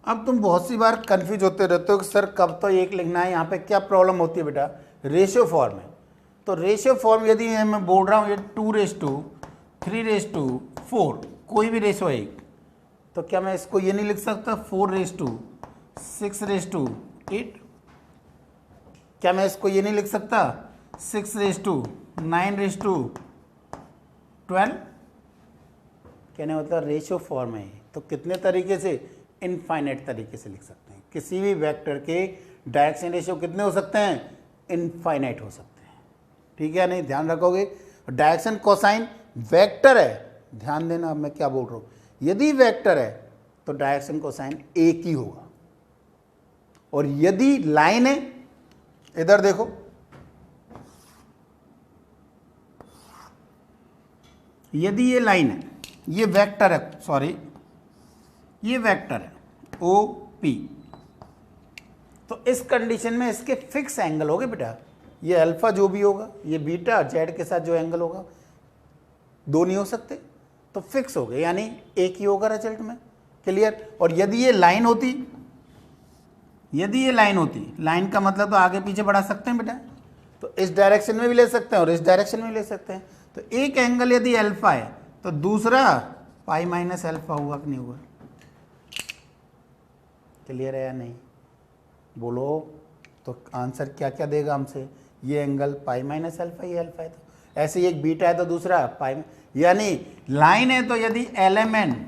अब तुम बहुत सी बार कंफ्यूज होते रहते हो कि सर कब तो एक लिखना है, यहाँ पे क्या प्रॉब्लम होती है बेटा? रेशियो फॉर्म है। तो रेशियो फॉर्म यदि मैं बोल रहा हूँ ये 2:3:4 कोई भी रेशियो है एक, तो क्या मैं इसको ये नहीं लिख सकता 4:6:8? क्या मैं इसको ये नहीं लिख सकता 6:9:12? कहने मतलब रेशियो फॉर्म है, तो कितने तरीके से? इनफाइनाइट तरीके से लिख सकते हैं। किसी भी वेक्टर के डायरेक्शन रेशियो कितने हो सकते हैं? इनफाइनाइट हो सकते हैं, ठीक है नहीं? ध्यान रखोगे। डायरेक्शन कोसाइन वेक्टर है, ध्यान देना अब मैं क्या बोल रहा हूँ। यदि वेक्टर है तो डायरेक्शन कोसाइन एक ही होगा, और यदि लाइन है, इधर देखो, यदि ये लाइन है, ये वेक्टर है, सॉरी ये वेक्टर है ओ पी, तो इस कंडीशन में इसके फिक्स एंगल होंगे बेटा। ये अल्फा जो भी होगा, ये बीटा जेड के साथ जो एंगल होगा, दो नहीं हो सकते, तो फिक्स हो गए, यानी एक ही होगा रिजल्ट में। क्लियर। और यदि ये लाइन होती, यदि ये लाइन होती, लाइन का मतलब तो आगे पीछे बढ़ा सकते हैं बेटा, तो इस डायरेक्शन में भी ले सकते हैं और इस डायरेक्शन में भी ले सकते हैं। तो एक एंगल यदि अल्फा है तो दूसरा पाई माइनस अल्फा हुआ कि नहीं हुआ? क्लियर है या नहीं? बोलो तो आंसर क्या क्या देगा हमसे? ये एंगल पाई माइनस अल्फा, ये अल्फा है, तो ऐसे ही एक बीटा है तो दूसरा पाई, यानी लाइन है तो यदि एल एम एन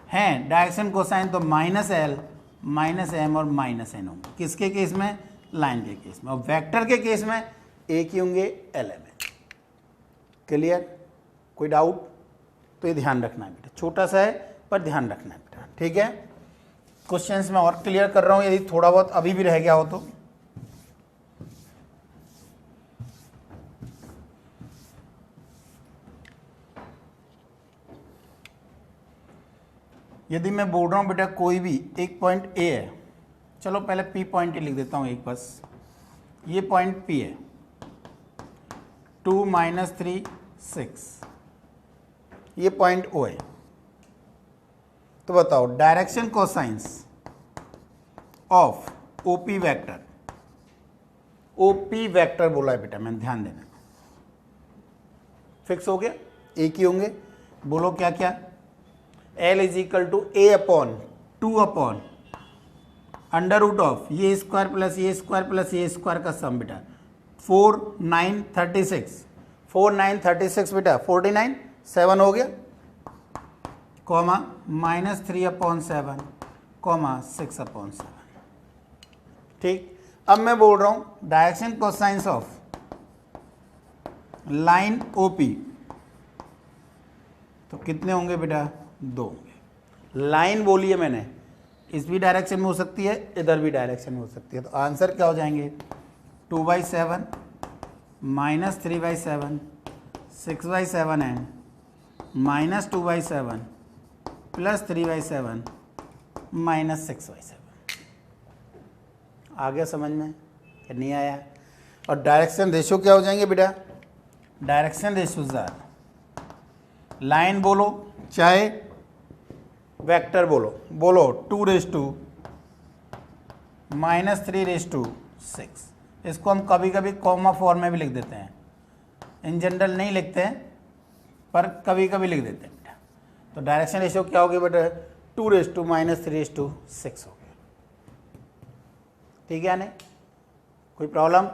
है डायरेक्शन कोसाइन तो माइनस एल माइनस एम और माइनस एन होंगे। किसके केस में? लाइन के केस में। और वेक्टर के केस में एक ही होंगे एल एम एन। क्लियर? कोई डाउट? तो ये ध्यान रखना है बेटा, छोटा सा है पर ध्यान रखना है बेटा, ठीक है। क्वेश्चंस में और क्लियर कर रहा हूँ, यदि थोड़ा बहुत अभी भी रह गया हो तो। यदि मैं बोल रहा हूँ बेटा कोई भी एक पॉइंट ए है, चलो पहले पी पॉइंट ही लिख देता हूँ एक, बस ये पॉइंट पी है, 2 - 3 6, ये पॉइंट ओ है। तो बताओ direction cosines of OP vector, OP vector बोला है बेटा मैंने, ध्यान देना। फिक्स हो गया, एक ही होंगे। बोलो क्या क्या? L = A/2 under root of ये स्क्वायर प्लस ये स्क्वायर प्लस ये स्क्वायर का सम बेटा, 4 9 36, 4 9 36 बेटा 49, 7 हो गया, कॉमा -3/7 कॉमा 6/7। ठीक। अब मैं बोल रहा हूं direction cosines of line OP, तो कितने होंगे बेटा? 2 होंगे। लाइन बोली है मैंने, इस भी डायरेक्शन में हो सकती है, इधर भी डायरेक्शन में हो सकती है, तो आंसर क्या हो जाएंगे? 2/7 -3/7 6/7 एंड -2/7 +3/7 -6/7। आ गया समझ में कि नहीं आया? और डायरेक्शन रेशो क्या हो जाएंगे बेटा? डायरेक्शन रेशोज आर, लाइन बोलो चाहे वेक्टर बोलो, 2 -3/6। इसको हम कभी कभी कॉमा फॉर्म में भी लिख देते हैं, इन जनरल नहीं लिखते हैं पर कभी कभी लिख देते हैं बेटा। तो डायरेक्शन रेशियो क्या हो गया बेटा? 2 -3/6 हो गया। ठीक है नहीं? कोई प्रॉब्लम?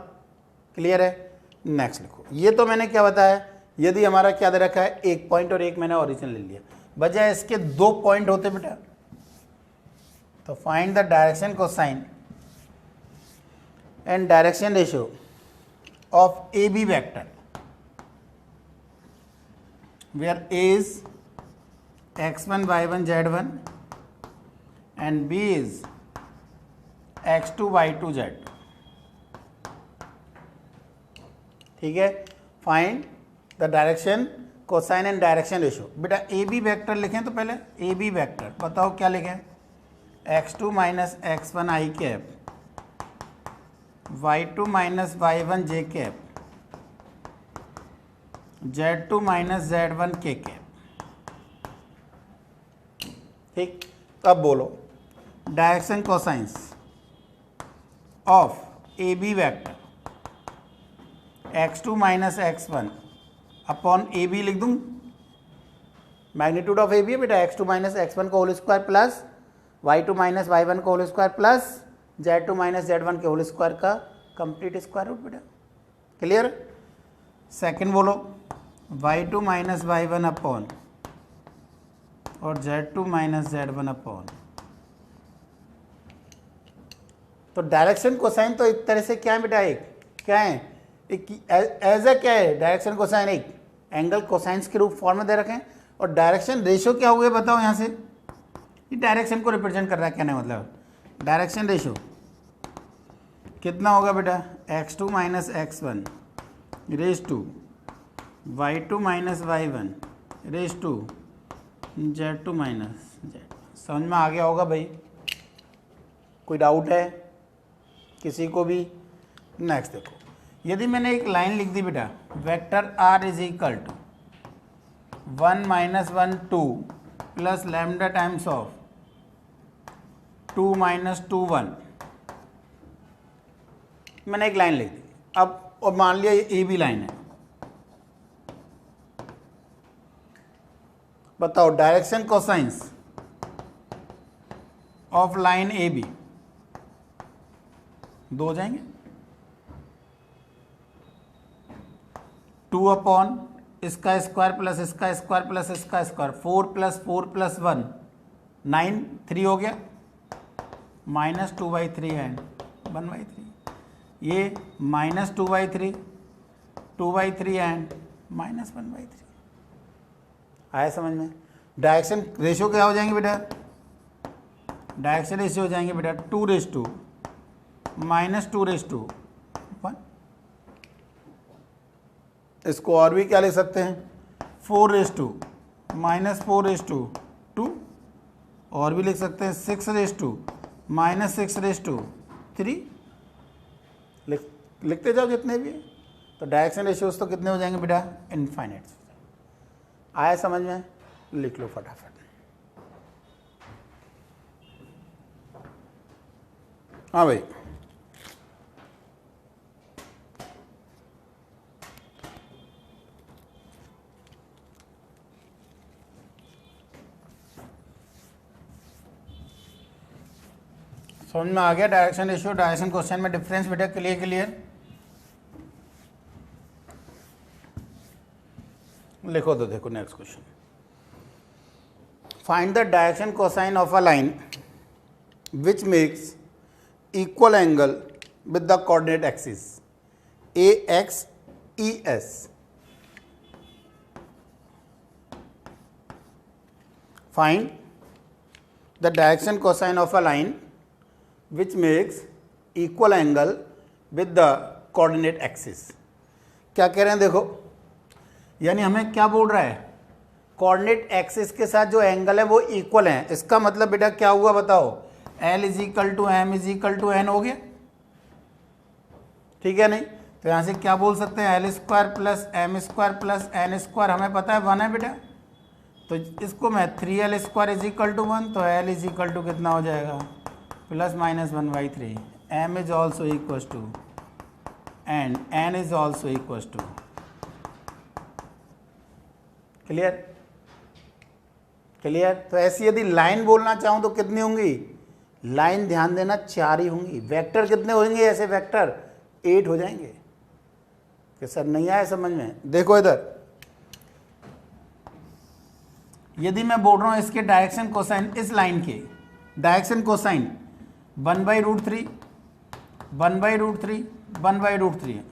क्लियर है? नेक्स्ट लिखो। ये तो मैंने क्या बताया, यदि हमारा क्या दे रखा है? एक पॉइंट और एक मैंने ओरिजिन ले लिया, बजाय इसके 2 पॉइंट होते बेटा, तो find the direction cosine and direction ratio of A b vector where a is x1 y1 z1 and b is x2 y2 z। ठीक है। Find the direction cosine and direction ratio. बेटा ए b vector लिखें तो पहले ए b vector बताओ क्या लिखें? x2 - x1 i cap, y2 - y1 j cap, z2 - z1 k cap. ठीक। अब बोलो direction cosines of A b vector x2 - x1 upon a b लिख दूं, मैग्नीट्यूड ऑफ ए बी है बेटा, x2 - x1 का whole square plus y2 - y1 का whole square plus z2 - z1 के होल स्क्वायर का कंप्लीट स्क्वायर रूट बेटा। Clear? Second बोलो y2 - y1 अपॉन और z2 - z1 अपॉन। तो डायरेक्शन कोसाइन तो एक तरह से क्या है बेटा? एक क्या है? एज ए क्या है डायरेक्शन कोसाइन? एक एंगल कोसाइंस के रूप फॉर्म में दे रखे हैं। और डायरेक्शन रेशियो क्या हुए बताओ? यहाँ से ये डायरेक्शन को रिप्रेजेंट कर रहा है, कहने मतलब डायरेक्शन रेशियो कितना होगा बेटा? x2 - x1 raise to y2 - y1 raise to Z2 minus Z। समझ में आ गया होगा भाई? कोई डाउट है किसी को भी? नेक्स्ट देखो, यदि मैंने एक लाइन लिख दी बेटा, vector R is equal to 1 minus 1 2 plus lambda times of 2 minus 2 1, मैंने एक लाइन लिख दी। अब और मान लिया ये भी लाइन है, बताओ direction cosines of line A b, दो हो जाएंगे। 2 अपॉन इसका स्क्वायर प्लस इसका स्क्वायर प्लस इसका स्क्वायर, 4 प्लस 4 प्लस 1 9, 3 हो गया, माइनस 2/3 एंड 1/3, ये माइनस 2/3 2/3 एंड माइनस 1/3। आया समझ में? डायरेक्शन रेशियो क्या हो जाएंगे बेटा? डायरेक्शन रेशियो हो जाएंगे बेटा 2 माइनस 2/1। इसको और भी क्या ले सकते हैं? 4 माइनस 4/2, और भी लिख सकते हैं 6 माइनस 6/3। लिखते जाओ जितने भी। तो डायरेक्शन रेशियोज तो कितने हो जाएंगे बेटा? इनफाइनाइट। आया समझ में? लिख लो फटाफट। हाँ भाई, समझ में आ गया? डायरेक्शन रेशियो, डायरेक्शन क्वेश्चन में डिफरेंस बेटा क्लियर? लिखो तो देखो next question, find the direction cosine of a line which makes equal angle with the coordinate axis AX ES। Find the direction cosine of a line which makes equal angle with the coordinate axis। क्या कह रहे हैं देखो, यानी हमें क्या बोल रहा है? कोऑर्डिनेट एक्सिस के साथ जो एंगल है वो इक्वल है। इसका मतलब बेटा क्या हुआ बताओ? L is equal to M is equal to N हो गया, ठीक है नहीं? तो यहाँ से क्या बोल सकते हैं? L square plus M square plus N square, हमें पता है 1 है बेटा, तो इसको मैं 3L square is equal to 1, तो L इज इक्वल टू कितना हो जाएगा? Plus minus 1/3। M is also equal to and N is also equal to. Clear? तो ऐसी यदि लाइन बोलना चाहूँ तो कितनी होंगी? लाइन ध्यान देना 4 ही होंगी। वेक्टर कितने होंगे? ऐसे वेक्टर 8 हो जाएंगे। कि सर नहीं आया समझ में? देखो इधर, यदि मैं बोल रहा हूँ इसके डायरेक्शन कोसाइन, इस लाइन के डायरेक्शन कोसाइन 1/√3 1/√3 1/√3 है,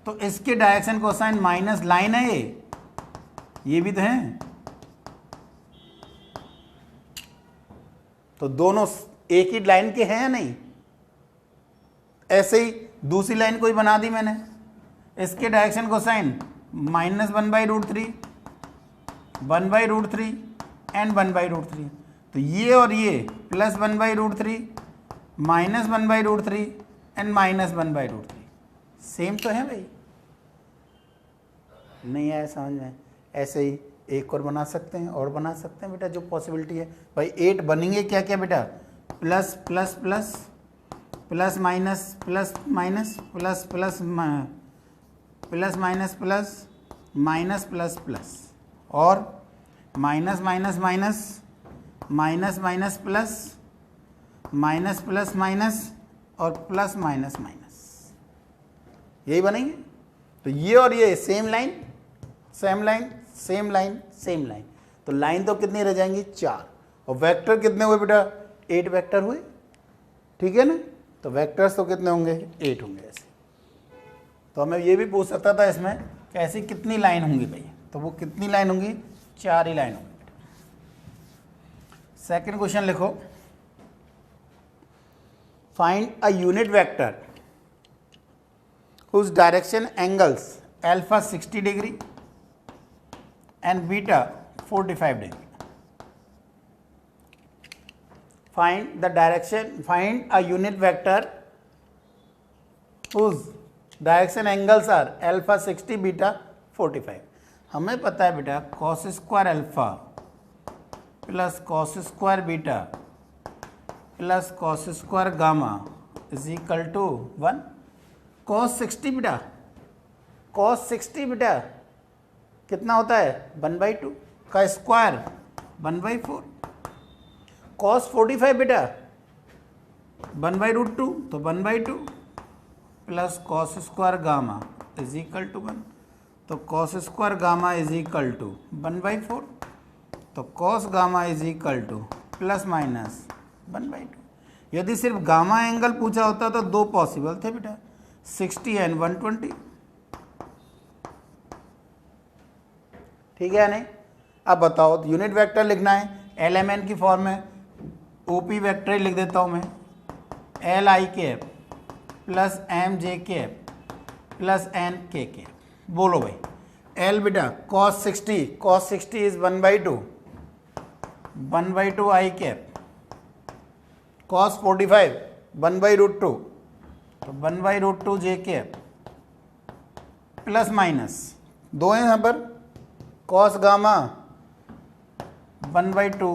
तो इसके डायरेक्शन कोसाइन माइनस लाइन है, ये भी तो है, तो दोनों एक ही लाइन के हैं या नहीं? ऐसे ही दूसरी लाइन कोई बना दी मैंने, इसके डायरेक्शन कोसाइन माइनस 1/√3 1/√3 एंड 1/√3, तो ये और ये plus 1/√3 minus 1/√3 and minus 1/√3 same तो है भाई? नहीं आया समझ में? ऐसे ही एक और बना सकते हैं, और बना सकते हैं बेटा, जो पॉसिबिलिटी है भाई। 8 बनेंगे क्या क्या बेटा? Plus plus plus plus minus plus minus plus plus plus minus plus minus plus plus, और minus minus minus minus minus plus minus plus minus और प्लस माइनस माइनस, यही बनेंगे। तो ये और ये same line same line same line same line, तो line तो कितनी रह जाएंगी? 4, और वेक्टर कितने हुए बेटा? 8 वेक्टर हुए, ठीक है ना? तो वेक्टर्स तो कितने होंगे? 8 होंगे ऐसे। तो हमें ये भी पूछ सकता था इसमें कि ऐसी कितनी लाइन होंगी भाई, तो वो कितनी लाइन होंगी? 4 ही लाइन होंगी। सेकंड क्वेश्चन लिखो, find a unit vector whose direction angles alpha 60 degree and beta 45 degree. Find the direction, find a unit vector whose direction angles are alpha 60 beta 45. हमें पता है बेटा cos square alpha plus cos square beta plus cos square gamma is equal to 1. Cos 60 बेटा, cos 60 बेटा कितना होता है 1/2 का स्क्वायर 1/4. कॉस 45 बेटा 1/√2 तो 1/2 plus cos square gamma is equal to 1. तो cos square gamma is equal to 1/4. तो cos gamma is equal to plus minus 1/2. यदि सिर्फ गामा एंगल पूछा होता तो दो पॉसिबल थे बेटा 60 एंड 120. ठीक है नहीं. अब बताओ यूनिट वेक्टर लिखना है LMN की फॉर्म में OP वेक्टर ही लिख देता हूँ मैं LI cap plus MJ cap plus NK cap. बोलो भाई L बेटा cos 60 is 1/2 I cap. cos 45 1/√2 तो 1/√2 J कैप प्लस माइनस दो हैं यहाँ पर cos गामा 1/2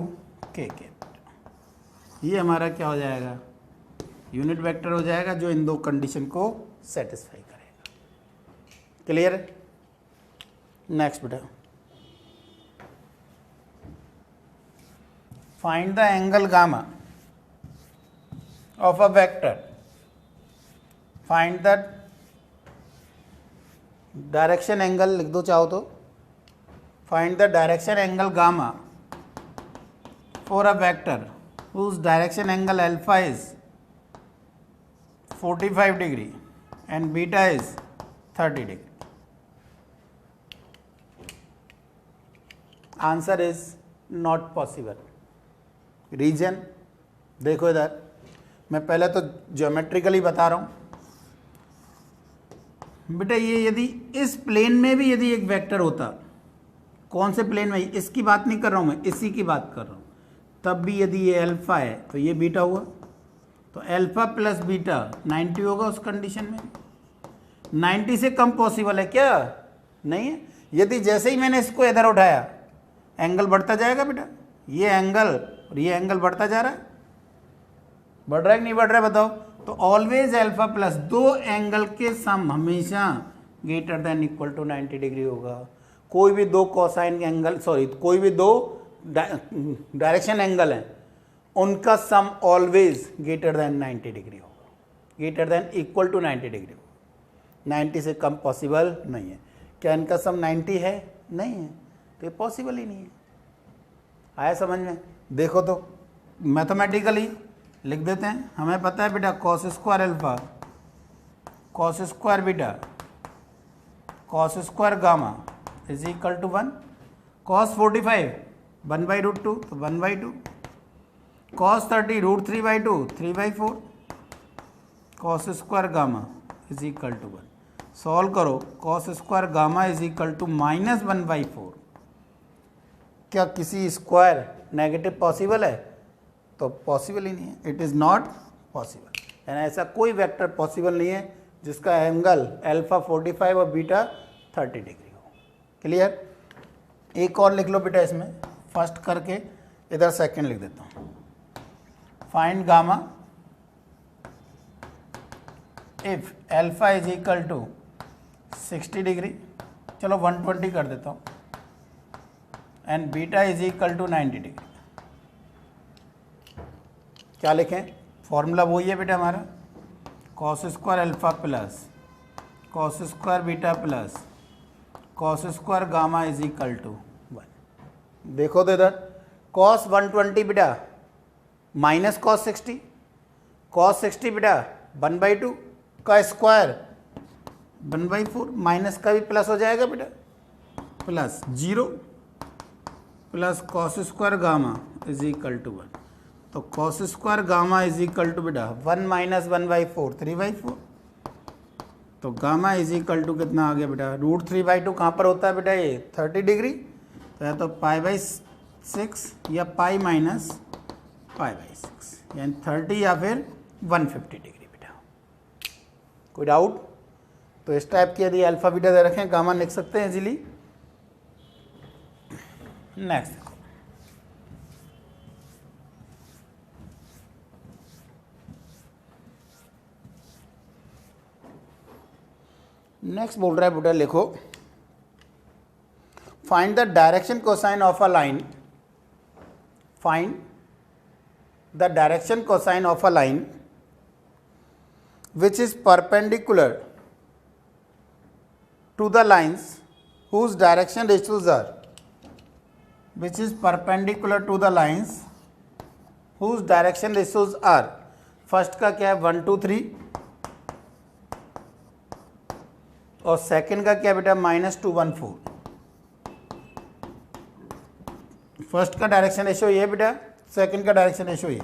K कैप. ये हमारा क्या हो जाएगा यूनिट वेक्टर हो जाएगा जो इन दो कंडीशन को सेटिस्फाई करेगा. क्लियर. नेक्स्ट बेटा find the angle gamma of a vector. Find the direction angle लिख दो चाहो तो. Find the direction angle gamma for a vector whose direction angle alpha is 45 degree and beta is 30 degree. Answer is not possible. Reason देखो इधर मैं पहले तो geometrically बता रहा हूँ बेटा. ये यदि इस प्लेन में भी यदि एक वेक्टर होता, कौन से प्लेन में, इसकी बात नहीं कर रहा हूँ मैं, इसी की बात कर रहा हूँ, तब भी यदि ये अल्फा है तो ये बीटा हुआ. तो अल्फा प्लस बीटा 90 होगा उस कंडीशन में. 90 से कम पॉसिबल है क्या? नहीं है. यदि जैसे ही मैंने इसको इधर उठाया एंगल बढ़ता जाएगा बेटा. ये एंगल और ये एंगल बढ़ता जा रहा है. बढ़ रहा है कि नहीं बढ़ रहा है बताओ. तो ऑलवेज अल्फा प्लस दो एंगल के सम हमेशा greater than equal to 90 degree होगा. कोई भी दो कोसाइन एंगल कोई भी दो डायरेक्शन एंगल है उनका sum always greater than 90 degree होगा. Greater than equal to 90 degree होगा. 90 से कम पॉसिबल नहीं है. क्या इनका सम 90 है? नहीं है. तो ये पॉसिबल ही नहीं है. आया समझ में. देखो तो मैथमेटिकली लिख देते हैं. हमें पता है बेटा cos square alpha cos square beta cos square gamma is equal to 1. Cos 45 1/√2 तो 1/2. cos 30 √3/2 3/4. cos square gamma is equal to 1. Solve करो. cos square gamma is equal to -1/4. क्या किसी स्क्वायर नेगेटिव पॉसिबल है? तो पॉसिबल ही नहीं है. It is not possible. यानी ऐसा कोई वेक्टर पॉसिबल नहीं है जिसका एंगल अल्फा 45 और बीटा 30 डिग्री हो. क्लियर. एक और लिख लो बेटा इसमें फर्स्ट करके, इधर सेकंड लिख देता हूँ. Find gamma if alpha is equal to 60 degree, चलो 120 कर देता हूँ, and beta is equal to 90 degree. क्या लिखें? फॉर्मूला वही है बेटा हमारा cos square alpha plus cos square beta plus cos square gamma is equal to 1. देखो तो इधर कॉस 120 बेटा माइनस कॉस 60. कॉस 60 बेटा 1/2 का स्क्वायर 1/4. माइनस का भी प्लस हो जाएगा बेटा plus 0 plus cos square gamma is equal to 1. तो cos square gamma is equal to बेटा 1 माइनस 1/4 3/4. तो गामा इज इक्वल टू कितना आ गया बेटा √3/2. कहाँ पर होता है बेटा ये 30 डिग्री. तो या तो π/6 या π-π/6 यानी 30 या फिर 150 डिग्री बेटा। कोई डाउट? तो इस टाइप की यदि अल्फा बीटा दे रखें गामा लिख सकते हैं इजीली। नेक्स्ट देखो, नेक्स्ट बोल रहा है बेटा लिखो, find the direction cosine of a line, find the direction cosine of a line which is perpendicular to the lines whose direction ratios are, which is perpendicular to the lines whose direction ratios are, first का क्या है 1 2 3 और second का क्या बेटा -2 1 4। First का direction ratio ये बेटा, सेकंड का डायरेक्शन रेशियो ये।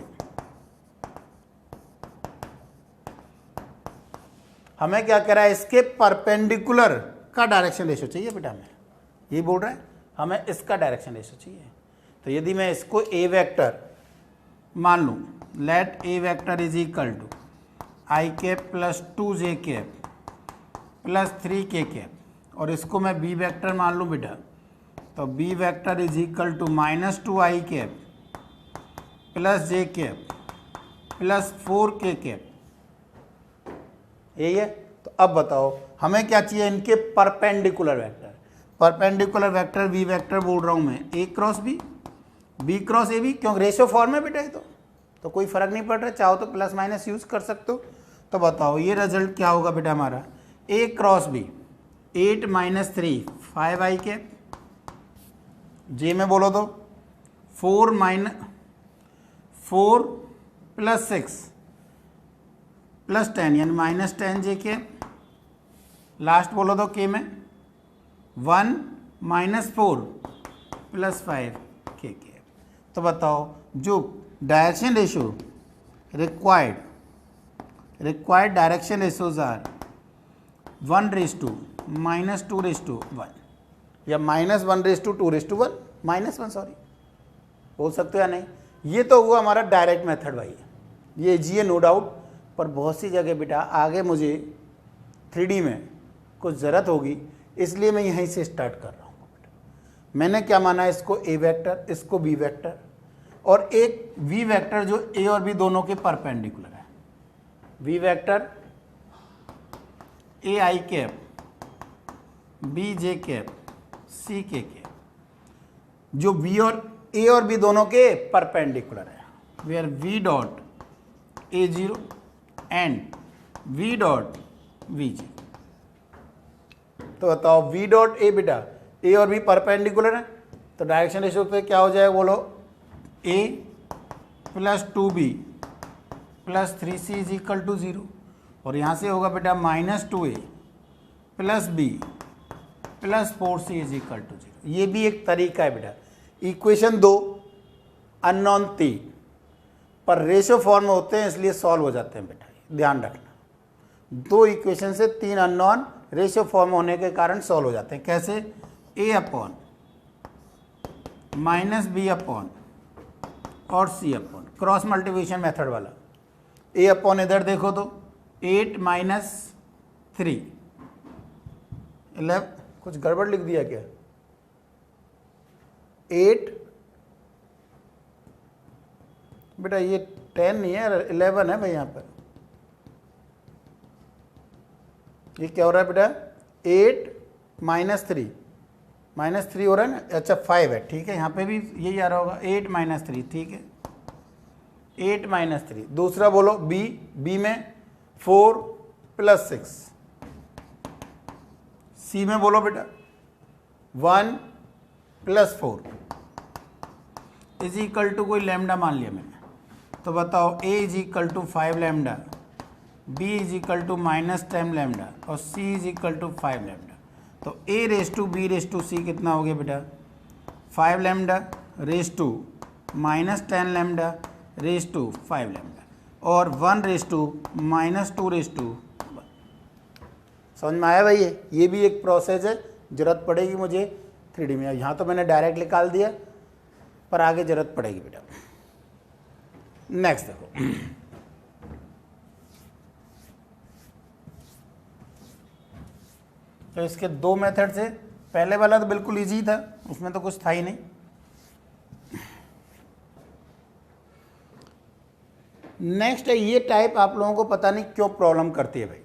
हमें क्या कह रहा है, इसके परपेंडिकुलर का डायरेक्शन रेशियो चाहिए बेटा, हमें ये बोल रहा है, हमें इसका डायरेक्शन रेशियो चाहिए। तो यदि मैं इसको ए वेक्टर मान लूँ, let A vector is equal to i cap plus 2j cap plus 3k cap, और इसको मैं बी वेक्टर मान लूँ बेटा, तो B vector is equal to -2i cap plus j cap plus 4k cap, यही है। तो अब बताओ हमें क्या चाहिए, इनके perpendicular vector. Perpendicular vector V vector बोल रहा हूँ मैं, A cross B, B cross A B, क्योंकि रेशियो फॉर्म में बेटा है तो कोई फर्क नहीं पड़ रहा, चाहो तो प्लस माइनस यूज कर सकते हो। तो बताओ ये रिजल्ट क्या होगा बेटा हमारा, ए क्रॉस बी 8 - 3 5i कैप, जे में बोलो तो 4 + 6 + 10 यानी -10j कैप, लास्ट बोलो तो के में 1 - 4 + 5k कैप। तो बताओ जो direction ratio required direction ratios are 1:-, -2:1 या -1:2:1 -1 सॉरी बोल सकते हो या नहीं। ये तो हुआ हमारा डायरेक्ट मेथड भाई, ये जी नो डाउट, पर बहुत सी जगह बेटा आगे मुझे 3D में कुछ ज़रूरत होगी, इसलिए मैं यहीं से स्टार्ट कर रहा हूँ बेटा। मैंने क्या माना, इसको ए वेक्टर, इसको बी वेक्टर, और एक वी वेक्टर जो ए और बी दोनों के परपेंडिकुलर है। V vector a i cap b j cap c k cap, जो बी और ए और बी दोनों के परपेंडिकुलर है, where v dot A0 and v dot v g. तो बताओ वी डॉट ए बेटा, ए और बी परपेंडिकुलर है, तो डायरेक्शन रेशियो पे क्या हो जाएगा बोलो, a + 2b + 3c is equal to 0, और यहाँ से होगा बेटा -2a + b + 4c is equal to 0। ये भी एक तरीका है बेटा। इक्वेशन 2 अननोन 3 पर रेशियो फॉर्म में होते हैं, इसलिए सॉल्व हो जाते हैं बेटा, ध्यान रखना। 2 इक्वेशन से 3 अननोन रेशियो फॉर्म होने के कारण सॉल्व हो जाते हैं। कैसे, a/- b/ और c/, क्रॉस मल्टीप्लिकेशन मेथड वाला। a/ इधर देखो तो 8 - 3 11, कुछ गड़बड़ लिख दिया क्या, 8 बेटा ये 10 नहीं है 11 है भाई, यहाँ पर ये क्या हो रहा है बेटा, 8 - 3 -3 हो रहा है ना, अच्छा 5 है, ठीक है, यहाँ पे भी यही आ रहा होगा 8 - 3, ठीक है 8 - 3। दूसरा बोलो बी, बी में 4 + 6, सी में बोलो बेटा 1 + 4 इज इक्वल टू कोई लैम्डा मान लिया मैंने, तो बताओ a is equal to 5 lambda, b is equal to -10 lambda और c is equal to 5 lambda. तो a⁻b⁻c कितना हो गया बेटा, 5 लैम्डा -10 लैम्डा ⁻5 लैम्डा और 1⁻²⁻1। समझ में आया भाई? ये भी एक प्रोसेस है, जरूरत पड़ेगी मुझे 3D में। यहाँ तो मैंने डायरेक्ट निकाल दिया, पर आगे ज़रूरत पड़ेगी बेटा। नेक्स्ट देखो, तो इसके दो मेथड से, पहले वाला तो बिल्कुल इजी था, उसमें तो कुछ था ही नहीं। नेक्स्ट है ये टाइप, आप लोगों को पता नहीं क्यों प्रॉब्लम करती है भाई।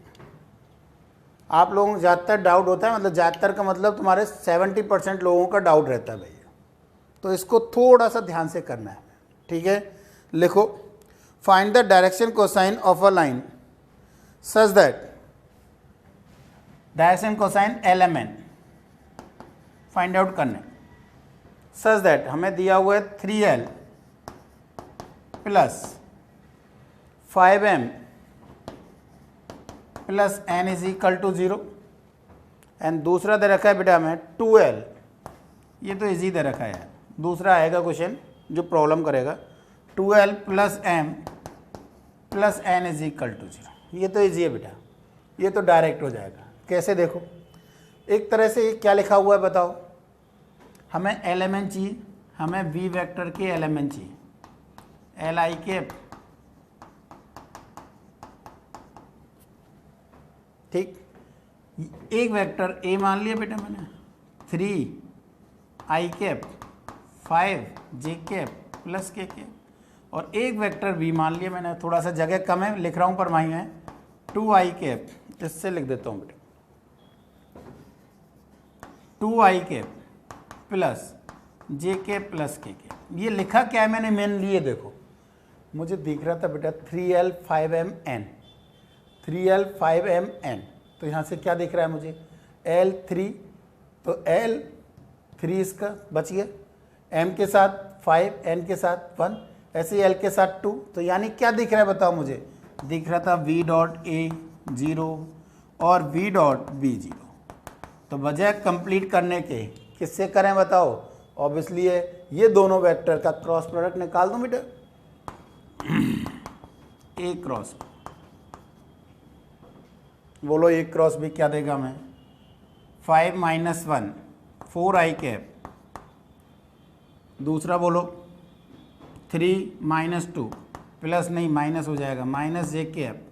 आप लोगों को ज़्यादातर डाउट होता है, मतलब ज़्यादातर का मतलब तुम्हारे 70% लोगों का डाउट रहता है भैया। तो इसको थोड़ा सा ध्यान से करना है, ठीक है। लिखो, find the direction cosine of a line such that, direction cosine LMN find out करना है। सच दैट हमें दिया हुआ है 3L plus 5M plus N is equal to 0, and दूसरा दे रखा है बेटा हमें 2L। ये तो इजी दे रखा है यार, दूसरा आएगा क्वेश्चन जो प्रॉब्लम करेगा, 2L plus M plus N is equal to 0। ये तो इजी है बेटा, ये तो डायरेक्ट हो जाएगा। कैसे देखो, एक तरह से क्या लिखा हुआ है बताओ, हमें LMN चाहिए, हमें V वेक्टर के LMN चाहिए, LI के, ठीक। एक वेक्टर A मान लिया बेटा मैंने, 3I cap 5J cap plus K cap, और एक वेक्टर V मान लिया मैंने, थोड़ा सा जगह कम है लिख रहा हूँ पर वहीं है, 2I कैप, इससे लिख देता हूँ बेटा 2I cap plus J cap plus K cap. ये लिखा क्या है मैंने मेन लिए, देखो मुझे दिख रहा था बेटा 3L 5MN, 3L 5MN, तो यहाँ से क्या दिख रहा है मुझे L3, तो L3 इसका बच गया, M के साथ 5, N के साथ 1, ऐसे ही L के साथ 2, तो यानी क्या दिख रहा है बताओ मुझे, दिख रहा था V डॉट A 0 और V डॉट B 0। तो बजाय कंप्लीट करने के किससे करें बताओ, ऑब्वियसली ये दोनों वेक्टर का क्रॉस प्रोडक्ट निकाल दूं बेटा, A क्रॉस, बोलो A क्रॉस B क्या देगा हमें, 5 माइनस 1 4I कैप, दूसरा बोलो 3 माइनस 2 प्लस नहीं माइनस हो जाएगा माइनस J कैप,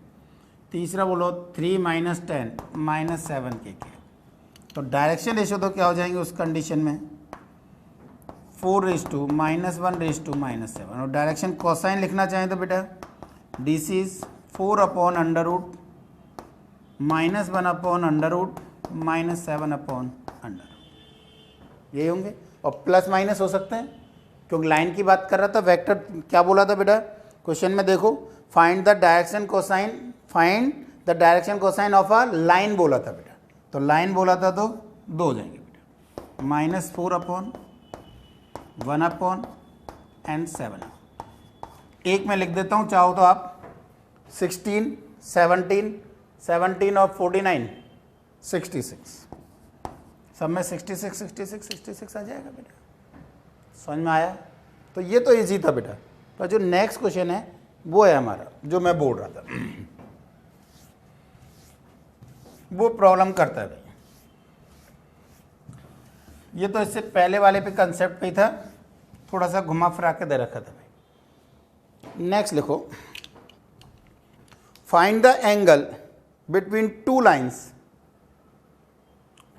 तीसरा बोलो 3 माइनस 10 माइनस 7 K कैप। तो डायरेक्शन रेशो तो क्या हो जाएंगे उस कंडीशन में, 4:- -1:-7, और डायरेक्शन कोसाइन लिखना चाहें तो बेटा DC इज 4/√, -1/√, -7/√, यही होंगे, और प्लस माइनस हो सकते हैं क्योंकि लाइन की बात कर रहा था। वेक्टर क्या बोला था बेटा क्वेश्चन में, देखो find the direction cosine of a line बोला था बेटा, तो लाइन बोला था तो दो हो जाएंगे बेटा, -4/1/7। एक में लिख देता हूँ चाहो तो आप 16, 17 और 49, 66, सब में 66 आ जाएगा बेटा, समझ में आया। तो ये तो इजी था बेटा, पर जो नेक्स्ट क्वेश्चन है वो है हमारा, जो मैं बोल रहा था वो प्रॉब्लम करता है भाई। ये तो इससे पहले वाले पे कंसेप्ट पे ही था, थोड़ा सा घुमा फिरा के दे रखा था भाई। नेक्स्ट लिखो, find the angle between two lines,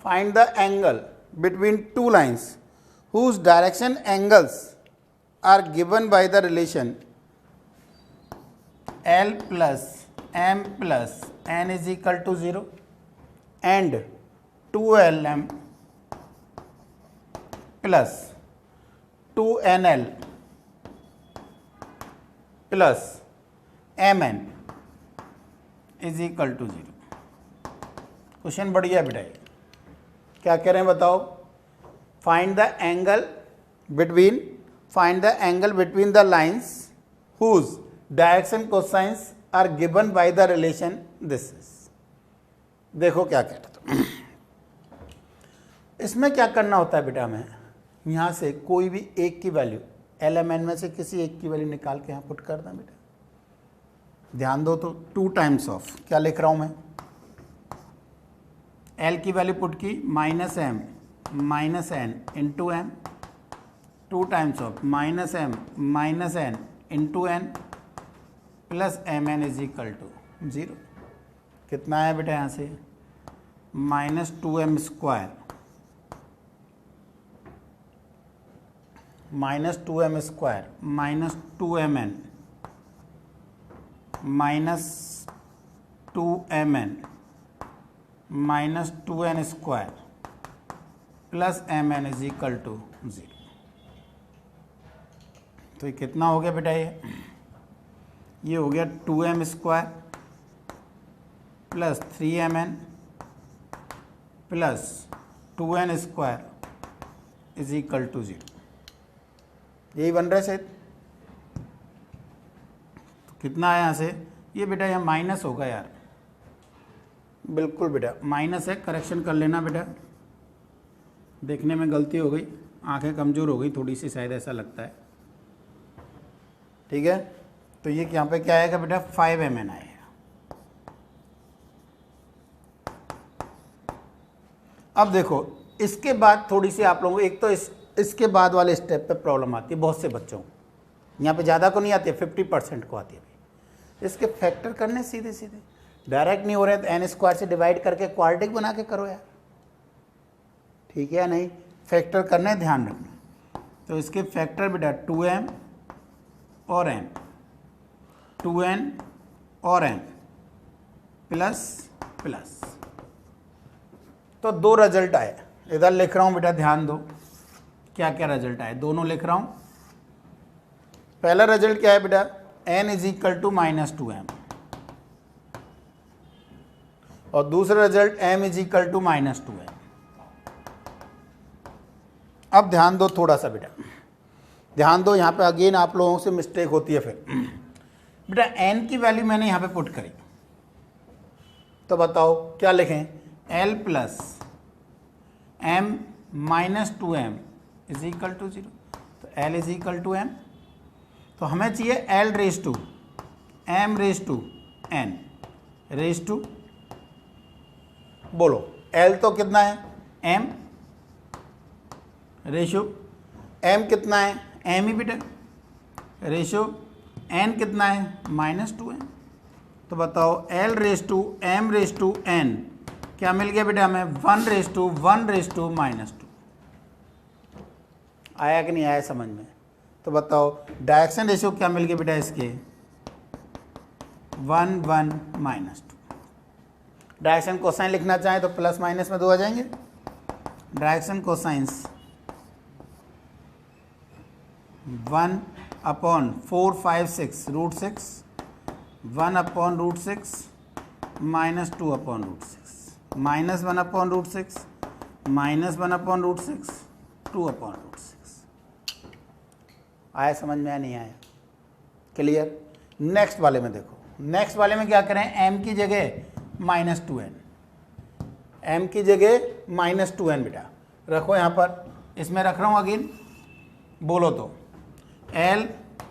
find the angle between two lines whose direction angles are given by the relation L plus M plus N is equal to 0 and 2LM plus 2NL plus MN is equal to 0। Question बढ़िया बेटा, क्या कह रहे हैं बताओ, find the angle between the lines whose direction cosines are given by the relation this is। देखो क्या कह रहा था, इसमें क्या करना होता है बेटा, हमें यहाँ से कोई भी एक की वैल्यू LMN में से किसी एक की वैल्यू निकाल के यहाँ पुट करना बेटा। ध्यान दो तो 2 टाइम्स ऑफ क्या लिख रहा हूँ मैं, L की वैल्यू पुट की -M minus n into m, 2 times of minus m minus n into N plus m n is equal to 0। कितना आया बेटा यहाँ से? Minus 2m square minus 2m square minus 2mn minus 2mn minus 2n square plus mn is equal to 0। तो ये कितना हो गया बेटा? ये हो गया 2m square plus 3mn plus 2n square is equal to 0। यही बन रहा है शायद। तो कितना है यहाँ से? ये बेटा यहाँ माइनस होगा यार, बिल्कुल बेटा माइनस है, करेक्शन कर लेना बेटा। देखने में गलती हो गई, आंखें कमज़ोर हो गई थोड़ी सी शायद, ऐसा लगता है। ठीक है, तो ये यहाँ पे क्या आएगा बेटा? 5mn आएगा। अब देखो इसके बाद थोड़ी सी आप लोगों को, एक तो इसके बाद वाले स्टेप पे प्रॉब्लम आती है बहुत से बच्चों को। यहाँ पे ज़्यादा को नहीं आती है, 50% को आती है। इसके फैक्टर करने सीधे सीधे, डायरेक्ट नहीं हो रहे तो एन स्क्वायर से डिवाइड करके क्वाड्रेटिक बना के करो यार। ठीक है या नहीं? फैक्टर करने ध्यान रखना। तो इसके फैक्टर बेटा 2m और n, 2n और n प्लस प्लस। तो 2 रिजल्ट आए, इधर लिख रहा हूँ बेटा, ध्यान दो क्या क्या रिजल्ट आए, दोनों लिख रहा हूँ। पहला रिजल्ट क्या है बेटा? n is equal to minus 2m, और दूसरा result m is equal to minus 2m। अब ध्यान दो थोड़ा सा बेटा, ध्यान दो, यहाँ पे अगेन आप लोगों से मिस्टेक होती है फिर। बेटा n की वैल्यू मैंने यहाँ पे पुट करी, तो बताओ क्या लिखें? l plus m minus 2m is equal to 0। तो l is equal to m, तो हमें चाहिए l raise to m raise to n raise to, बोलो l तो कितना है? m रेशो m कितना है? m ही बेटा, रेशो n कितना है? Minus 2m। तो बताओ l raise to m raise to n क्या मिल गया बेटा हमें? 1 रेज टू माइनस 2। आया कि नहीं आया समझ में? तो बताओ डायरेक्शन रेशियो क्या मिल गया बेटा इसके? 1 1 माइनस 2। डायरेक्शन कोसाइन लिखना चाहें तो प्लस माइनस में 2 आ जाएंगे। Direction cosines 1 upon 4 5 6 root 6, 1 upon root 6 minus 2 upon root 6, minus 1 upon root 6 minus 1 upon root 6 2 upon root 6। आया समझ में? आया नहीं आया? क्लियर? नेक्स्ट वाले में देखो, नेक्स्ट वाले में क्या करें? m की जगह माइनस 2n, m की जगह माइनस 2n बेटा रखो यहाँ पर। इसमें रख रहा हूँ अगेन, बोलो तो l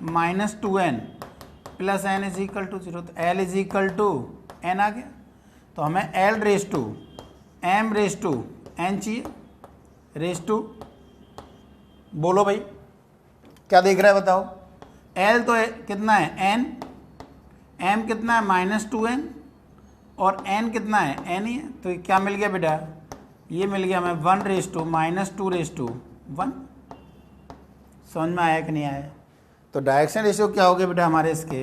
minus 2n plus n is equal to 0। तो l is equal to n आ गया। तो हमें l raise to m raise to n चाहिए, रेज टू, बोलो भाई क्या देख रहा है बताओ? l तो कितना है? n, m कितना है? माइनस 2n, और n कितना है? n ही है। तो क्या मिल गया बेटा? ये मिल गया हमें 1 raise to minus 2 raise to 1। समझ में आया कि नहीं आया? तो डायरेक्शन रेशियो क्या हो गया बेटा हमारे इसके?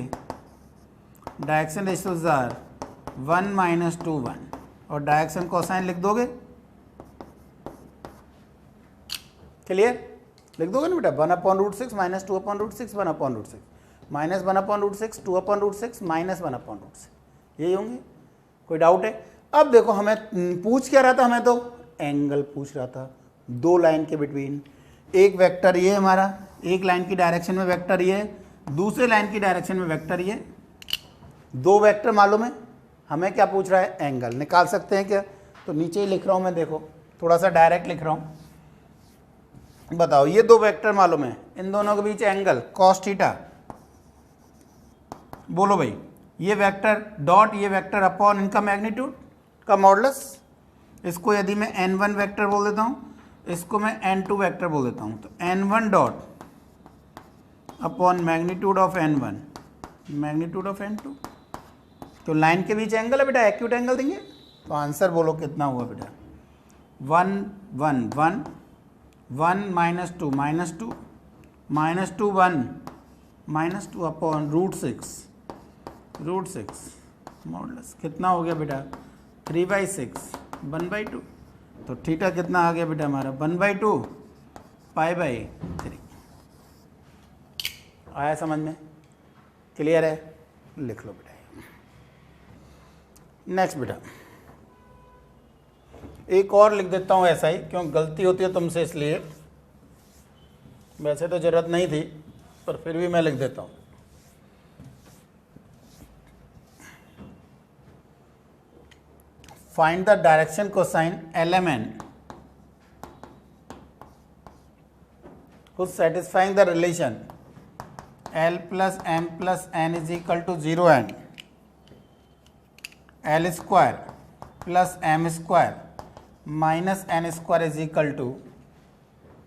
डायरेक्शन रेशियो जार 1 माइनस 2 1, और डायरेक्शन कोसाइन लिख दोगे? क्लियर? लिख दोगे ना बेटा? 1 upon root 6 minus 2 upon root 6 1 upon root 6 minus 1 upon root 6 2 upon root 6 minus 1 upon root 6, यही होंगे। कोई डाउट है? अब देखो हमें पूछ क्या रहा था? हमें तो एंगल पूछ रहा था, 2 लाइन के बिटवीन। एक वेक्टर ये हमारा, एक लाइन की डायरेक्शन में वेक्टर ये, दूसरे लाइन की डायरेक्शन में वेक्टर ये, 2 वेक्टर मालूम है। हमें क्या पूछ रहा है? एंगल। निकाल सकते हैं क्या? तो नीचे ही लिख रहा हूँ मैं, देखो थोड़ा सा डायरेक्ट लिख रहा हूँ। बताओ ये 2 वेक्टर मालूम है, इन दोनों के बीच एंगल कॉस थीटा। बोलो भाई, ये वेक्टर डॉट ये वेक्टर अपॉन इनका मैग्नीट्यूड का मॉडुलस। इसको यदि मैं n1 वेक्टर बोल देता हूँ, इसको मैं n2 वेक्टर बोल देता हूँ, तो n1 dot upon magnitude of n1 magnitude of n2। तो लाइन के बीच एंगल है बेटा, एक्यूट एंगल देंगे, तो आंसर बोलो कितना हुआ बेटा, 1 1 1 1 -2 -2 -2 1 -2 अपॉन √6 मॉडुलस कितना हो गया बेटा, 3/6 1/2। तो थीटा कितना आ गया बेटा हमारा, 1/2 π/3। आया समझ में, क्लियर है, लिख लो बेटा। नेक्स्ट बेटा एक और लिख देता हूँ ऐसा ही, क्यों गलती होती है तुमसे इसलिए, वैसे तो जरूरत नहीं थी पर फिर भी मैं लिख देता हूँ। Find the direction cosine LMN whose satisfying the relation L plus M plus N is equal to 0 and L square plus M square minus N square is equal to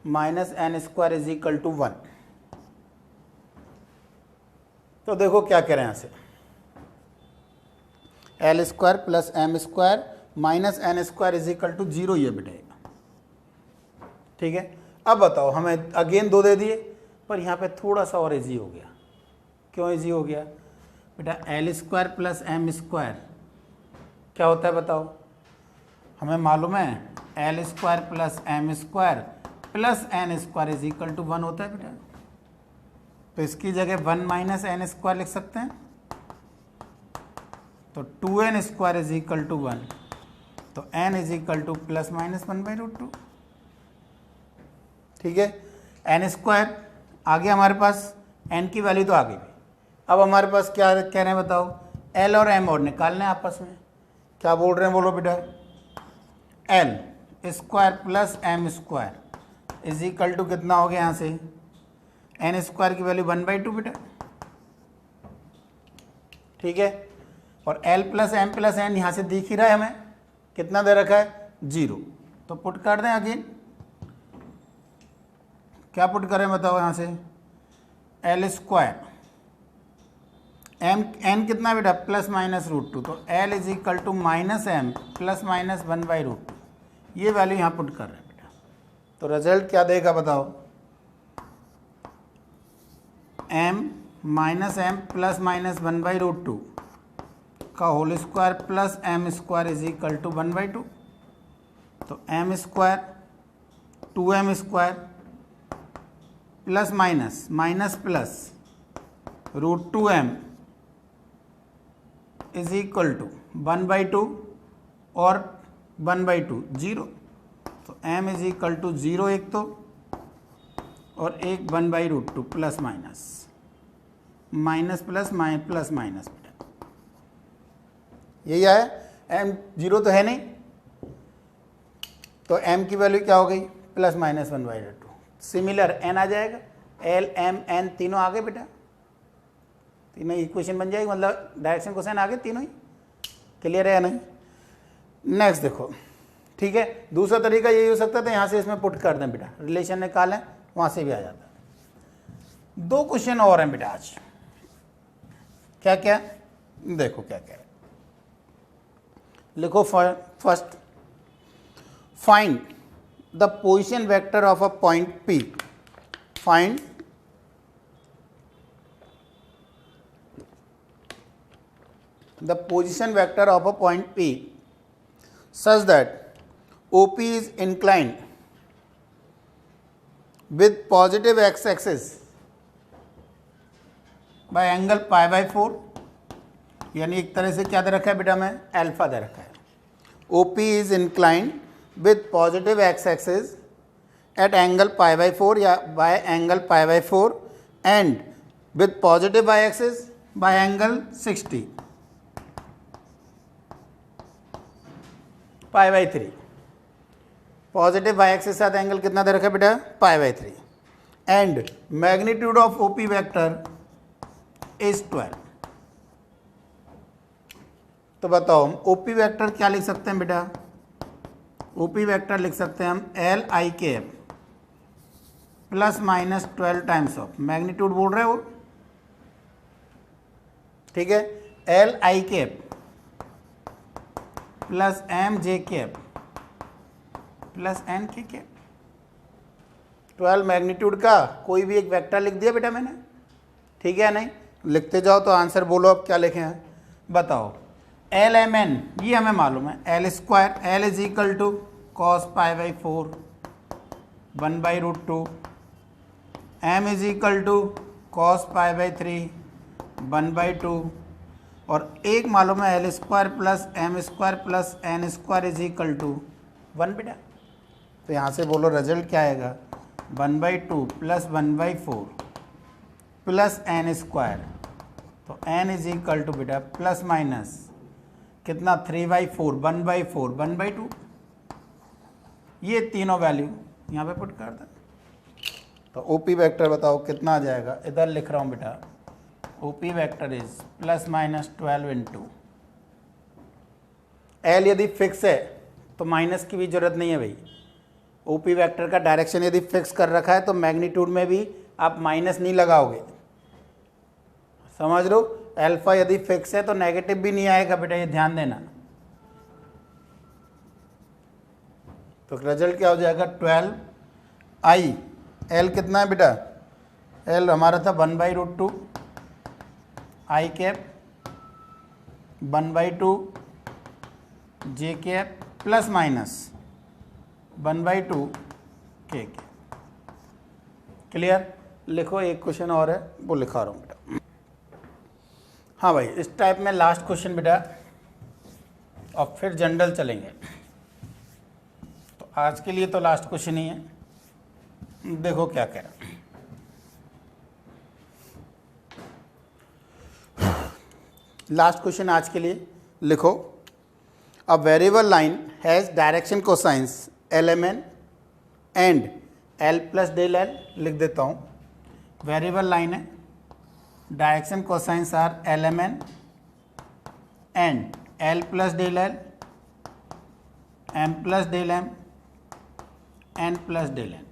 -N² 1। तो देखो क्या कह रहे हैं यहाँ से, L² plus M² minus N² is equal to 0 ये बेटा, ठीक है। अब बताओ, हमें अगेन 2 दे दिए, पर यहाँ पे थोड़ा सा और इजी हो गया। क्यों इजी हो गया बेटा, L² प्लस M² क्या होता है बताओ, हमें मालूम है L² plus M² plus N² is equal to 1 होता है बेटा। तो इसकी जगह 1 माइनस N² लिख सकते हैं, तो 2N² इज इक्वल टू 1, तो N is equal to plus minus 1/√2, ठीक है। N² आ गया हमारे पास, N की वैल्यू तो आ गई। अब हमारे पास क्या कह रहे हैं बताओ, L और M और निकालने हैं आपस में, क्या बोल रहे हैं बोलो बेटा, L² plus M² is equal to कितना हो गया यहाँ से, N² की वैल्यू 1/2 बेटा, ठीक है। और L plus M plus N यहाँ से दिख ही रहा है हमें, कितना दे रखा है 0, तो पुट कर दें अगेन, क्या पुट करें बताओ यहाँ से, L² N कितना बेटा प्लस माइनस √2, तो L is equal to -M plus minus 1/√2, ये वैल्यू यहाँ पुट कर रहे हैं बेटा। तो रिजल्ट क्या देगा बताओ, M प्लस माइनस 1/√2 का whole square plus M² is equal to 1/2, तो M² 2M² plus minus minus plus √2M is equal to 1/2 और 1/2 0, तो M इज इक्वल टू 0 एक तो, और एक 1/√2 plus minus minus plus plus minus बेटा, यही आया। M 0 तो है नहीं, तो M की वैल्यू क्या हो गई, प्लस माइनस 1/2। सिमिलर N आ जाएगा, L M N तीनों आ गए बेटा, तीनों इक्वेशन बन जाएगी, मतलब डायरेक्शन कोसाइन आ गए तीनों ही। क्लियर है या नहीं। नेक्स्ट देखो, ठीक है, दूसरा तरीका यही हो सकता था, यहाँ से इसमें पुट कर दें बेटा, रिलेशन निकालें, वहाँ से भी आ जाता है। 2 क्वेश्चन और हैं बेटा आज, क्या क्या देखो क्या क्या है, लिखो। First, find the position vector of a point P, find the position vector of a point P such that OP is inclined with positive x-axis by angle π/4, यानी एक तरह से क्या दे रखा है बेटा, में अल्फा दे रखा है। OP is inclined with positive x-axis at angle π/4 या by angle π/4 and with positive y-axis by angle 60 π/3। Positive Y axis के साथ एंगल कितना दे रखा है बेटा, π/3, and magnitude of OP vector is 12। तो बताओ ओपी वेक्टर क्या लिख सकते हैं बेटा, ओपी वेक्टर लिख सकते हैं हम L I cap plus minus 12 times of magnitude बोल रहे हो, ठीक है, एल आई कैप प्लस एम जे कैप प्लस एन के कैप। 12 मैग्नीट्यूड का कोई भी एक वेक्टर लिख दिया बेटा मैंने, ठीक है, नहीं लिखते जाओ तो आंसर बोलो अब क्या लिखे हैं बताओ। एल एम एन ये हमें मालूम है, L square, L is equal to cos pi by 4 1 by root 2, M is equal to cos pi by 3 1 by 2, और एक मालूम है L square plus M square plus N square is equal to 1 बेटा। तो यहाँ से बोलो रिजल्ट क्या आएगा, 1 by 2 plus 1 by 4 plus N square, तो एन इज इक्वल टू बेटा प्लस माइनस कितना 3 बाई 4 1 बाई 4 1 बाई 2, ये तीनों वैल्यू यहाँ पे पुट कर दें। तो ओपी वेक्टर बताओ कितना आ जाएगा, इधर लिख रहा हूँ बेटा, OP vector is plus minus 12 into L यदि फिक्स है तो माइनस की भी जरूरत नहीं है भाई। ओपी वेक्टर का डायरेक्शन यदि फिक्स कर रखा है तो मैग्नीट्यूड में भी आप माइनस नहीं लगाओगे, समझ लो। अल्फा यदि फिक्स है तो नेगेटिव भी नहीं आएगा बेटा, ये ध्यान देना। तो रिजल्ट क्या हो जाएगा 12 आई, एल कितना है बेटा, एल हमारा था 1 by root 2 I cap 1 by 2 J cap plus minus 1 by 2 K cap. Clear, लिखो एक क्वेश्चन और है वो लिखा रहा हूँ बेटा। हाँ भाई, इस टाइप में लास्ट क्वेश्चन बेटा और फिर जनरल चलेंगे। तो आज के लिए तो लास्ट क्वेश्चन ही है, देखो क्या कह रहा। लास्ट क्वेश्चन आज के लिए लिखो, a variable line has direction cosines L M N and L plus del L, लिख देता हूँ। वेरिएबल लाइन है, direction cosines are L M N and L plus del L M plus del M N plus del N.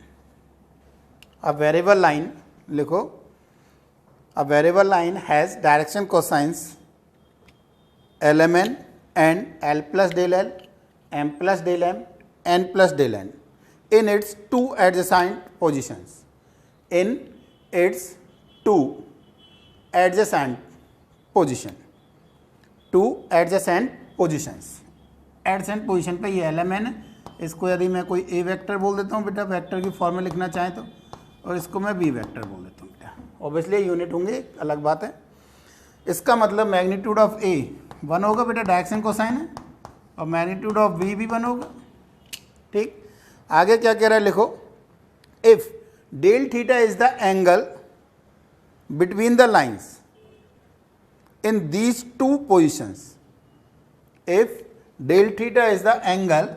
A variable line लिखो, a variable line has direction cosines L M N and L plus del L M plus del M N plus del N in its two adjacent positions, in its two adjacent positions, adjacent position पे ये element है। इसको यदि मैं कोई ए vector बोल देता हूँ बेटा, वेक्टर की फॉर्म में लिखना चाहें तो, और इसको मैं बी वेक्टर बोल देता हूँ बेटा। ऑब्वियसली यूनिट होंगे, अलग बात है। इसका मतलब मैग्नीट्यूड ऑफ ए 1 होगा बेटा, डायरेक्शन कोसाइन है, और मैग्नीट्यूड ऑफ बी भी 1 होगा, ठीक। आगे क्या कह रहा है लिखो, if del theta is the angle between the lines in these two positions, if del theta is the angle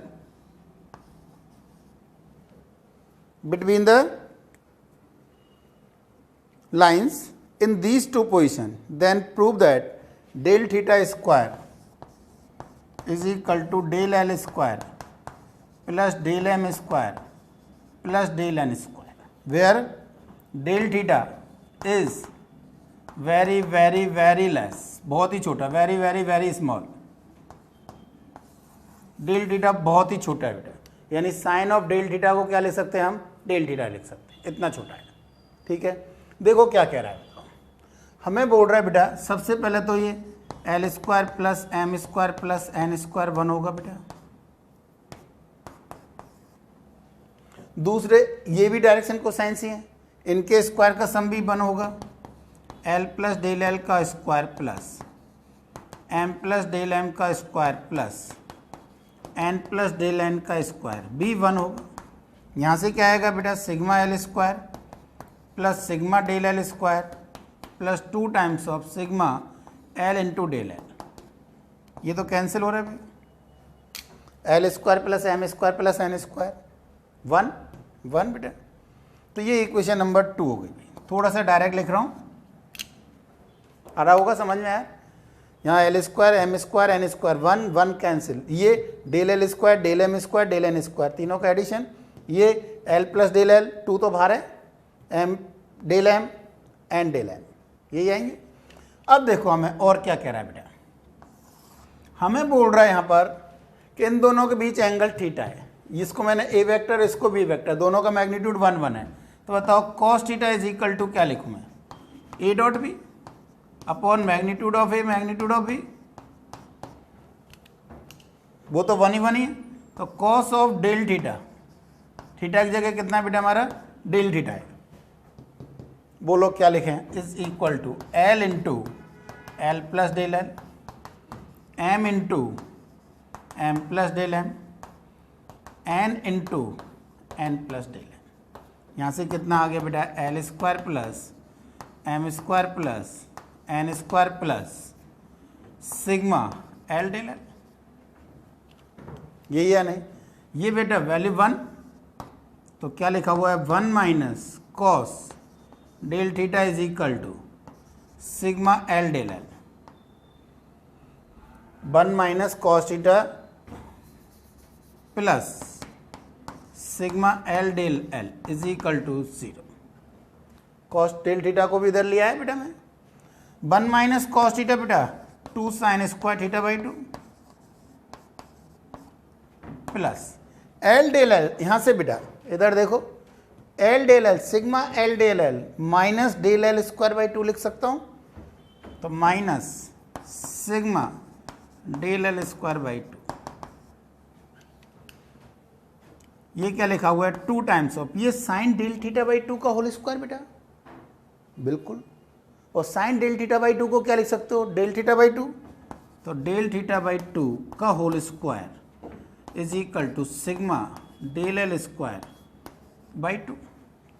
between the lines in these two position, then prove that del theta square is equal to del L square plus del M square plus del N square, where del theta is very very very less, बहुत ही छोटा, very very very small. Del theta बहुत ही छोटा है बेटा, यानी sign of del theta को क्या लिख सकते हैं हम, डेल थीटा लिख सकते हैं, इतना छोटा है, ठीक है। देखो क्या कह रहा है, हमें बोल रहा है बेटा सबसे पहले तो ये L square plus M square plus N square 1 होगा बेटा। दूसरे ये भी डायरेक्शन कोसाइंस ही है, इनके स्क्वायर का सम भी 1 होगा, एल प्लस डेल एल का square plus M plus del M का square plus N plus del N का स्क्वायर भी 1 होगा। यहाँ से क्या आएगा बेटा, sigma L square plus sigma del L square plus 2 times of sigma L into del L. ये तो कैंसिल हो रहा है भाई, L square plus M square plus N square 1 बेटा। तो ये इक्वेशन नंबर 2 हो गई। थोड़ा सा डायरेक्ट लिख रहा हूँ, आ रहा होगा समझ में आया। यहाँ L square M square N square, one one cancel, ये del L square del M square del N square, तीनों का एडिशन, ये L plus del L, two तो बाहर है, M del M N del N, यही आएंगे। अब देखो हमें और क्या कह रहा है बेटा, हमें बोल रहा है यहाँ पर कि इन दोनों के बीच एंगल थीटा है, इसको मैंने ए वेक्टर इसको बी वेक्टर, दोनों का मैग्नीट्यूड 1 1 है, तो बताओ cos theta is equal to क्या लिखूँ मैं, A dot B upon magnitude of A magnitude of B, वो तो 1 ही 1 ही है, तो cos of del theta, theta की जगह कितना बेटा हमारा डेल थीटा है, बोलो क्या लिखें, is equal to L into L plus del L, M into M plus del M, N into N plus del M. यहाँ से कितना आ गया बेटा, L square plus M square plus N square plus sigma L del L, यही है नहीं, ये बेटा वैल्यू 1, तो क्या लिखा हुआ है 1 minus cos del theta is equal to sigma L del L, 1 minus cos theta plus sigma L del L is equal to 0, cos del theta को भी इधर लिया है बेटा मैं, 1 माइनस कॉस थीटा बेटा 2 sine square theta by 2 plus L del L, यहाँ से बेटा इधर देखो L del L sigma L del L minus del L square by 2 लिख सकता हूँ, तो minus sigma del L square by 2, ये क्या लिखा हुआ है 2 टाइम्स ऑफ ये साइन डेल थीटा बाई 2 का होल स्क्वायर बेटा, बिल्कुल, और साइन डेल थीटा बाई 2 को क्या लिख सकते हो, डेल थीटा बाई 2, तो डेल थीटा बाई 2 का whole square is equal to sigma del L square by 2,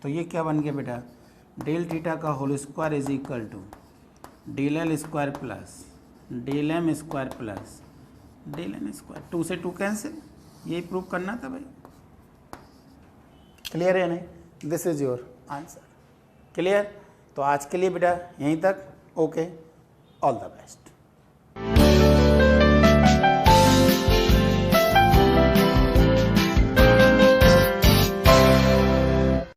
तो ये क्या बन गया बेटा, डेल थीटा का whole square is equal to del L square plus del M square plus del N square, 2 से 2 cancel, यही प्रूव करना था भाई, क्लियर है नहीं, this is your answer, clear. तो आज के लिए बेटा यहीं तक, ओके, ऑल द बेस्ट।